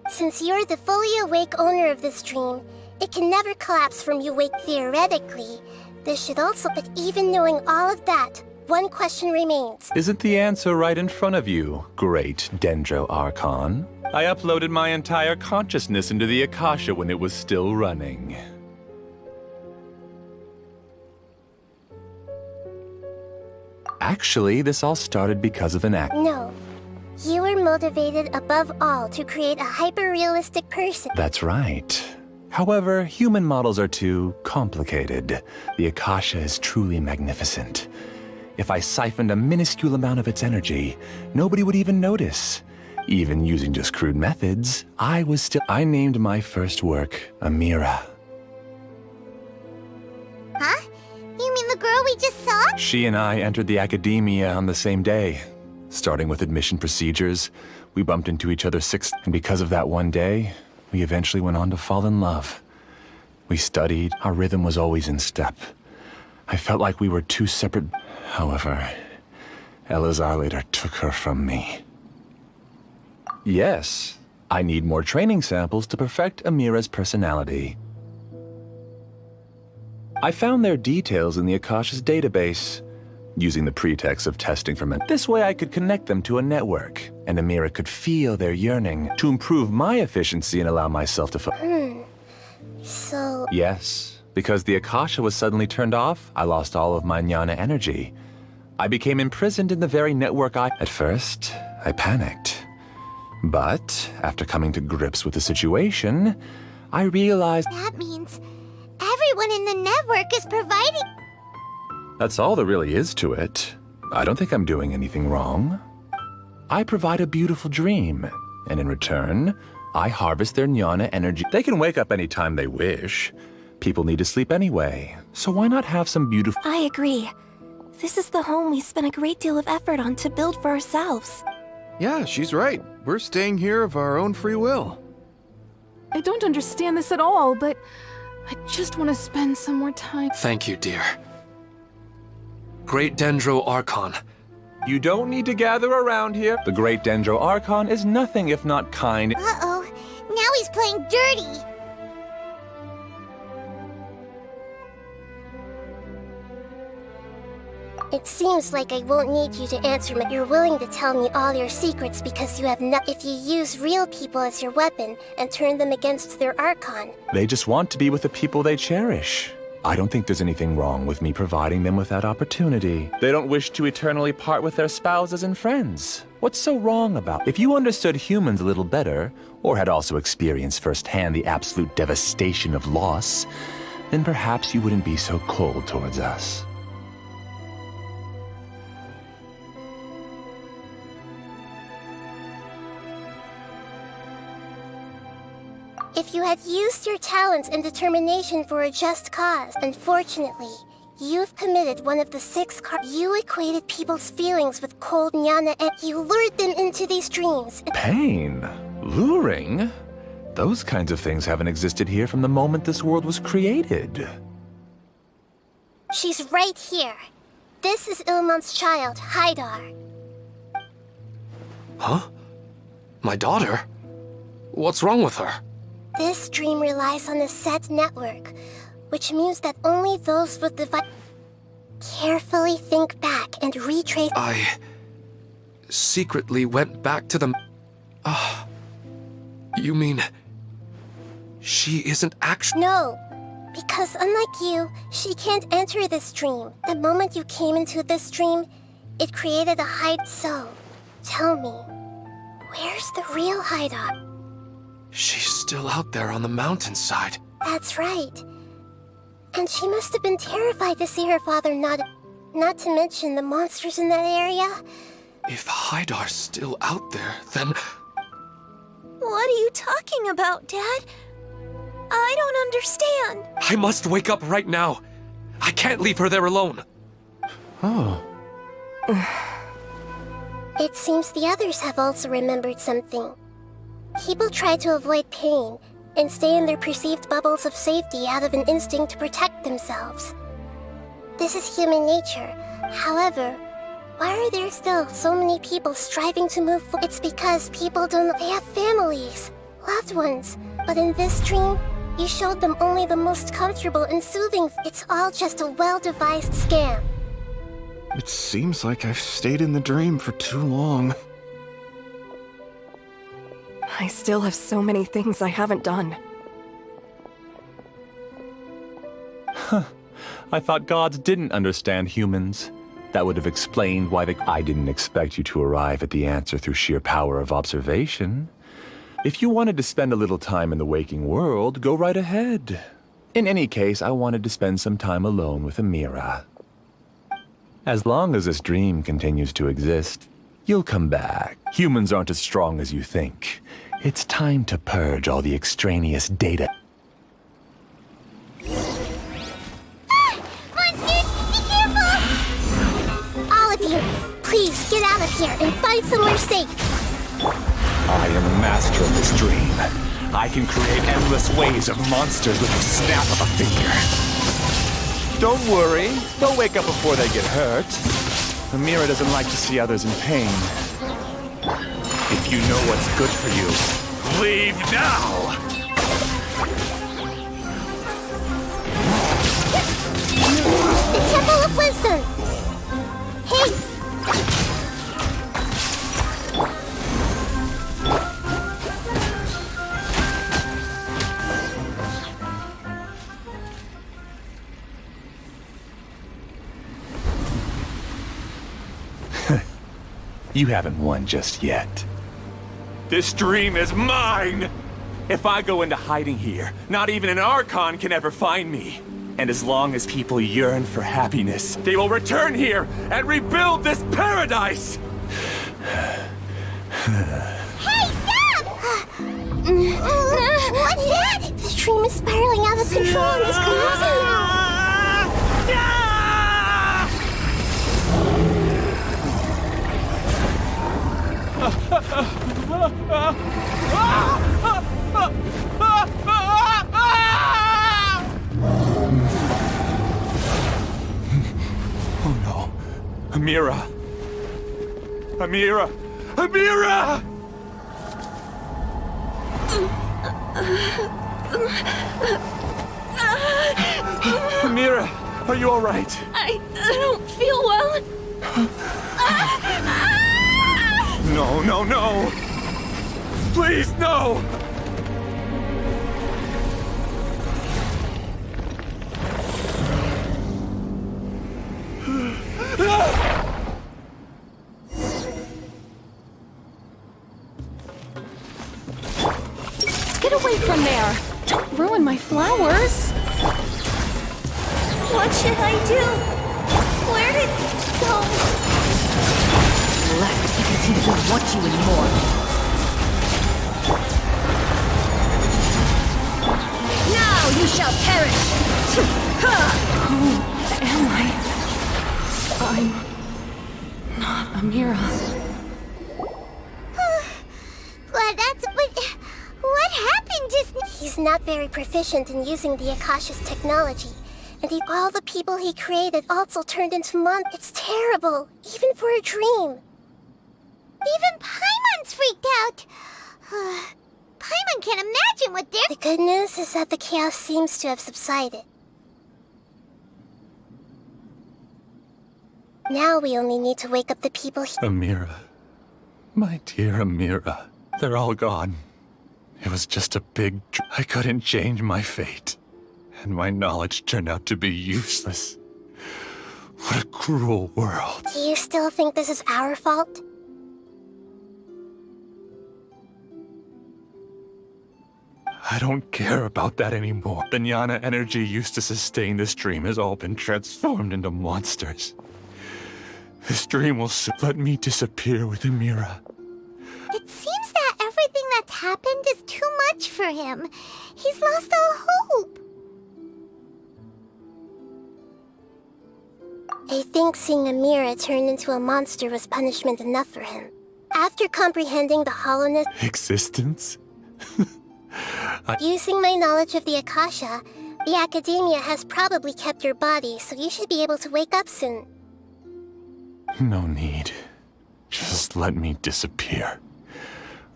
Since you're the fully awake owner of this dream, it can never collapse from you wake theoretically. This should also, but even knowing all of that, one question remains. Isn't the answer right in front of you, great Dendro Archon? I uploaded my entire consciousness into the Akasha when it was still running. Actually, this all started because of an act. No. You were motivated above all to create a hyper-realistic person. That's right. However, human models are too complicated. The Akasha is truly magnificent. If I siphoned a minuscule amount of its energy, nobody would even notice. Even using just crude methods, I named my first work Amira. Huh? You mean the girl we just saw? She and I entered the academia on the same day. Starting with admission procedures, we bumped into each other and because of that one day, we eventually went on to fall in love. We studied, our rhythm was always in step. I felt like we were two separate. However, Elazar later took her from me. Yes, I need more training samples to perfect Amira's personality. I found their details in the Akasha's database, using the pretext of testing for men. This way I could connect them to a network, and Amira could feel their yearning to improve my efficiency and allow myself to So... Yes, because the Akasha was suddenly turned off, I lost all of my jnana energy. I became imprisoned in the very network At first, I panicked. But, after coming to grips with the situation, I realized... That means everyone in the network is providing... That's all there really is to it. I don't think I'm doing anything wrong. I provide a beautiful dream, and in return, I harvest their jnana energy. They can wake up any time they wish. People need to sleep anyway, so why not have some beautiful... I agree. This is the home we spent a great deal of effort on to build for ourselves. Yeah, she's right. We're staying here of our own free will. I don't understand this at all, but I just want to spend some more time. Thank you, dear. Great Dendro Archon. You don't need to gather around here. The Great Dendro Archon is nothing if not kind. Uh-oh. Now he's playing dirty. It seems like I won't need you to answer me. You're willing to tell me all your secrets because you have If you use real people as your weapon and turn them against their Archon. They just want to be with the people they cherish. I don't think there's anything wrong with me providing them with that opportunity. They don't wish to eternally part with their spouses and friends. What's so wrong about? If you understood humans a little better, or had also experienced firsthand the absolute devastation of loss, then perhaps you wouldn't be so cold towards us. If you had used your talents and determination for a just cause, unfortunately, you've committed one of the 6 You equated people's feelings with cold jnana and you lured them into these dreams. Pain? Luring? Those kinds of things haven't existed here from the moment this world was created. She's right here. This is Ilmon's child, Haidar. Huh? My daughter? What's wrong with her? This dream relies on a set network, which means that only those with the carefully think back and retrace. I secretly went back to the... you mean... she isn't actually... No, because unlike you, she can't enter this dream. The moment you came into this dream, it created a hide. So, tell me, where's the real Haidar? She's still out there on the mountainside. That's right. And she must have been terrified to see her father not to mention the monsters in that area. If Haidar's still out there, then... What are you talking about, Dad? I don't understand. I must wake up right now. I can't leave her there alone. Oh. It seems the others have also remembered something. People try to avoid pain and stay in their perceived bubbles of safety out of an instinct to protect themselves. This is human nature. However, why are there still so many people striving to move forward? It's because people don't... They have families, loved ones. But in this dream, you showed them only the most comfortable and soothing. It's all just a well-devised scam. It seems like I've stayed in the dream for too long. I still have so many things I haven't done. I thought gods didn't understand humans. That would have explained why I didn't expect you to arrive at the answer through sheer power of observation. If you wanted to spend a little time in the waking world, go right ahead. In any case, I wanted to spend some time alone with Amira. As long as this dream continues to exist, you'll come back. Humans aren't as strong as you think. It's time to purge all the extraneous data. Monsters, be careful! All of you, please get out of here and find somewhere safe. I am master of this dream. I can create endless waves of monsters with a snap of a finger. Don't worry, they'll wake up before they get hurt. Amira doesn't like to see others in pain. If you know what's good for you, leave now! The Temple of Wisdom! Hey! You haven't won just yet. This dream is mine! If I go into hiding here, not even an Archon can ever find me. And as long as people yearn for happiness, they will return here and rebuild this paradise! Hey, stop! What's that? The dream is spiraling out of control and is collapsing now. Oh no. Amira! Amira! Amira! Amira, are you all right? I don't feel well. No, no, no! Please, no! Get away from there! Don't ruin my flowers! What should I do? Where did it go? Left because he doesn't want you anymore. Now you shall perish! Who am I? I'm not Amira. What happened just... He's not very proficient in using the Akasha's technology. And all the people he created also turned into monsters. It's terrible, even for a dream. Even Paimon's freaked out. Paimon can't imagine what they're... The good news is that the chaos seems to have subsided. Now we only need to wake up the people Amira. My dear Amira. They're all gone. It was just a big... I couldn't change my fate. And my knowledge turned out to be useless. What a cruel world. Do you still think this is our fault? I don't care about that anymore. The jnana energy used to sustain this dream has all been transformed into monsters. This dream will soon let me disappear with Amira. It seems that everything that's happened is too much for him. He's lost all hope. I think seeing Amira turn into a monster was punishment enough for him. After comprehending the hollowness... Existence? Using my knowledge of the Akasha, the Academia has probably kept your body, so you should be able to wake up soon. No need. Just let me disappear.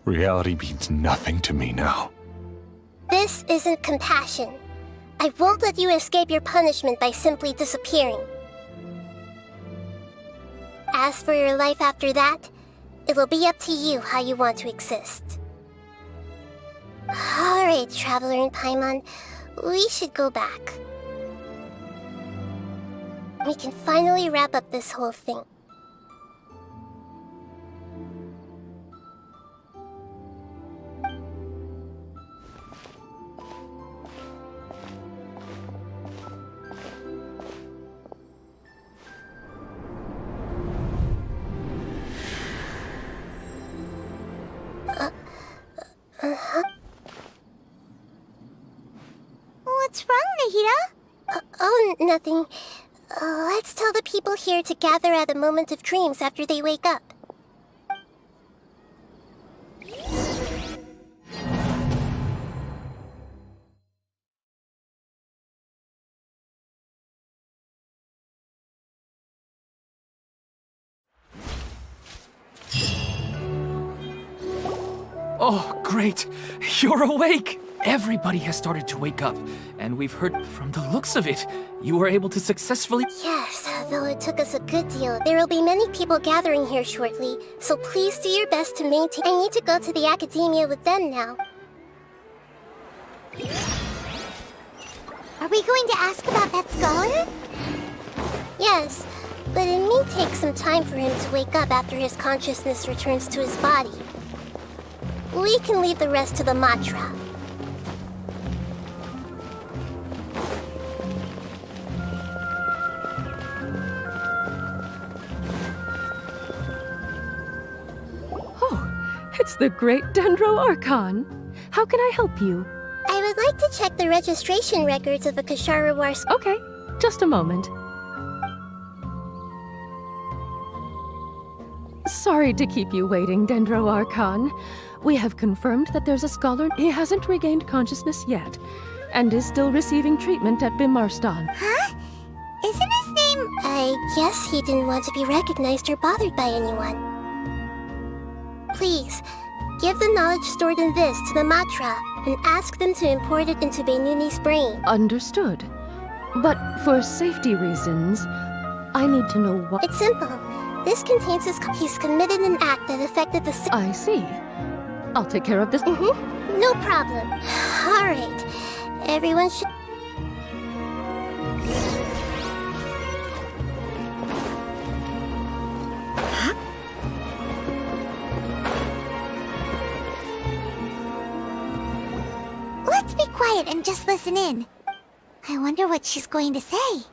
Reality means nothing to me now. This isn't compassion. I won't let you escape your punishment by simply disappearing. As for your life after that, it will be up to you how you want to exist. Alright, Traveler and Paimon, we should go back. We can finally wrap up this whole thing. What's wrong, Nahida? Oh, nothing. Let's tell the people here to gather at the moment of dreams after they wake up. Oh, great! You're awake! Everybody has started to wake up, and we've heard from the looks of it, you were able to successfully... Yes, though it took us a good deal. There will be many people gathering here shortly, so please do your best to maintain... I need to go to the Academia with them now. Are we going to ask about that scholar? Yes, but it may take some time for him to wake up after his consciousness returns to his body. We can leave the rest to the mantra. It's the great Dendro Archon. How can I help you? I would like to check the registration records of the Kasharawar... Okay, just a moment. Sorry to keep you waiting, Dendro Archon. We have confirmed that there's a scholar. He hasn't regained consciousness yet, and is still receiving treatment at Bimarstan. Huh? Isn't his name... I guess he didn't want to be recognized or bothered by anyone. Please, give the knowledge stored in this to the Matra, and ask them to import it into Benuni's brain. Understood. But for safety reasons, I need to know what... It's simple. This contains he's committed an act that affected the... I see. I'll take care of this. No problem. Alright. Everyone should... Let's be quiet and just listen in. I wonder what she's going to say.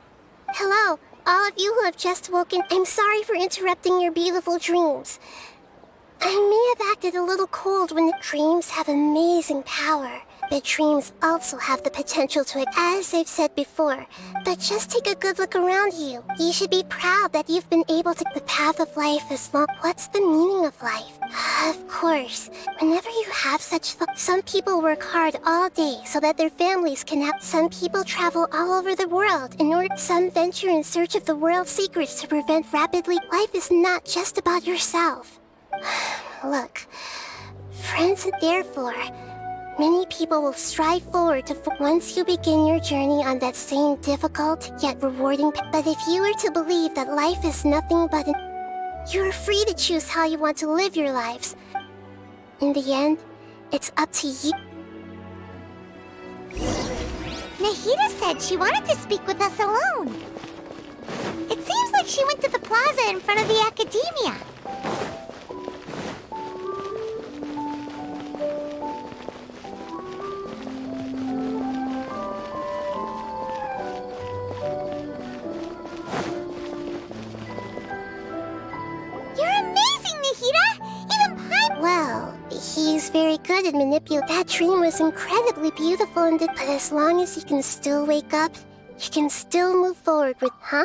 Hello, all of you who have just woken. I'm sorry for interrupting your beautiful dreams. I may have acted a little cold when dreams have amazing power. But dreams also have the potential to, as I've said before. But just take a good look around you. You should be proud that you've been able to... The path of life is long. What's the meaning of life? Of course, whenever you have such thoughts, some people work hard all day so that their families can have... Some people travel all over the world in order... Some venture in search of the world's secrets to prevent rapidly... Life is not just about yourself. Look, friends, and therefore... Many people will strive forward to... Once you begin your journey on that same difficult, yet rewarding... But if you were to believe that life is nothing but an... You are free to choose how you want to live your lives. In the end, it's up to you. Nahida said she wanted to speak with us alone. It seems like she went to the plaza in front of the Academia. Well, He's very good at manipulating. That dream was incredibly beautiful, but as long as he can still wake up, he can still move forward with... Huh?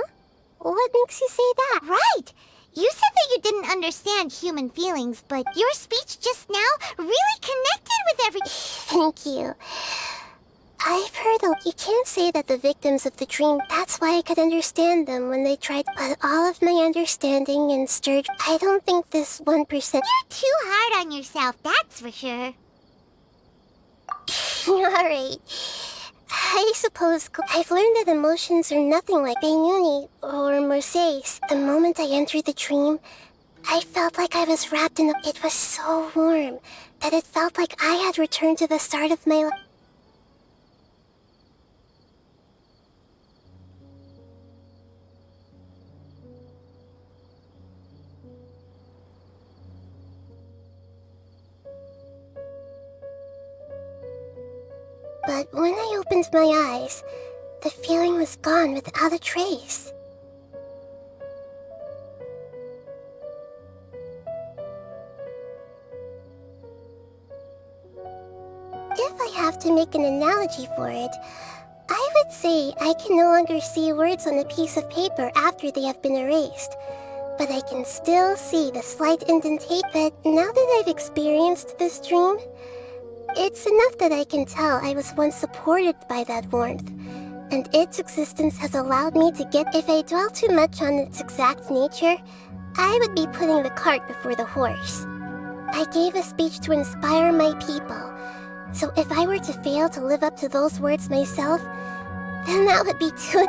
What makes you say that? Right! You said that you didn't understand human feelings, but your speech just now really connected with every... Thank you. I've heard you can't say that the victims of the dream, that's why I could understand them when they tried, but all of my understanding and stirred, I don't think this 1%... You're too hard on yourself, that's for sure. Alright. I suppose I've learned that emotions are nothing like Beinuni or Mercedes. The moment I entered the dream, I felt like I was wrapped in It was so warm that it felt like I had returned to the start of my life. But when I opened my eyes, the feeling was gone without a trace. If I have to make an analogy for it, I would say I can no longer see words on a piece of paper after they have been erased, but I can still see the slight indentation. But now that I've experienced this dream, it's enough that I can tell I was once supported by that warmth, and its existence has allowed me to get... If I dwell too much on its exact nature, I would be putting the cart before the horse. I gave a speech to inspire my people, so if I were to fail to live up to those words myself, then that would be too...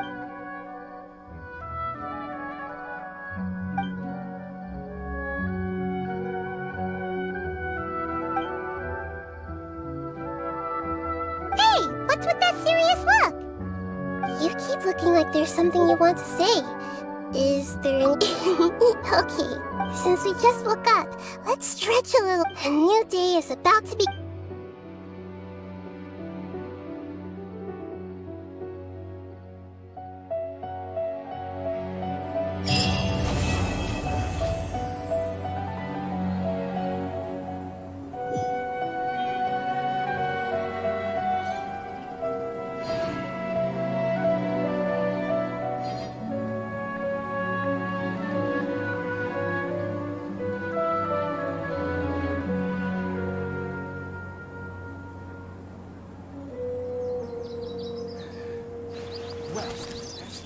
What's with that serious look? You keep looking like there's something you want to say. Is there any... Okay, since we just woke up, let's stretch a little. A new day is about to be...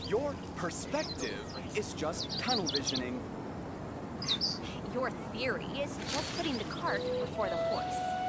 Your perspective is just tunnel visioning. Your theory is just putting the cart before the horse.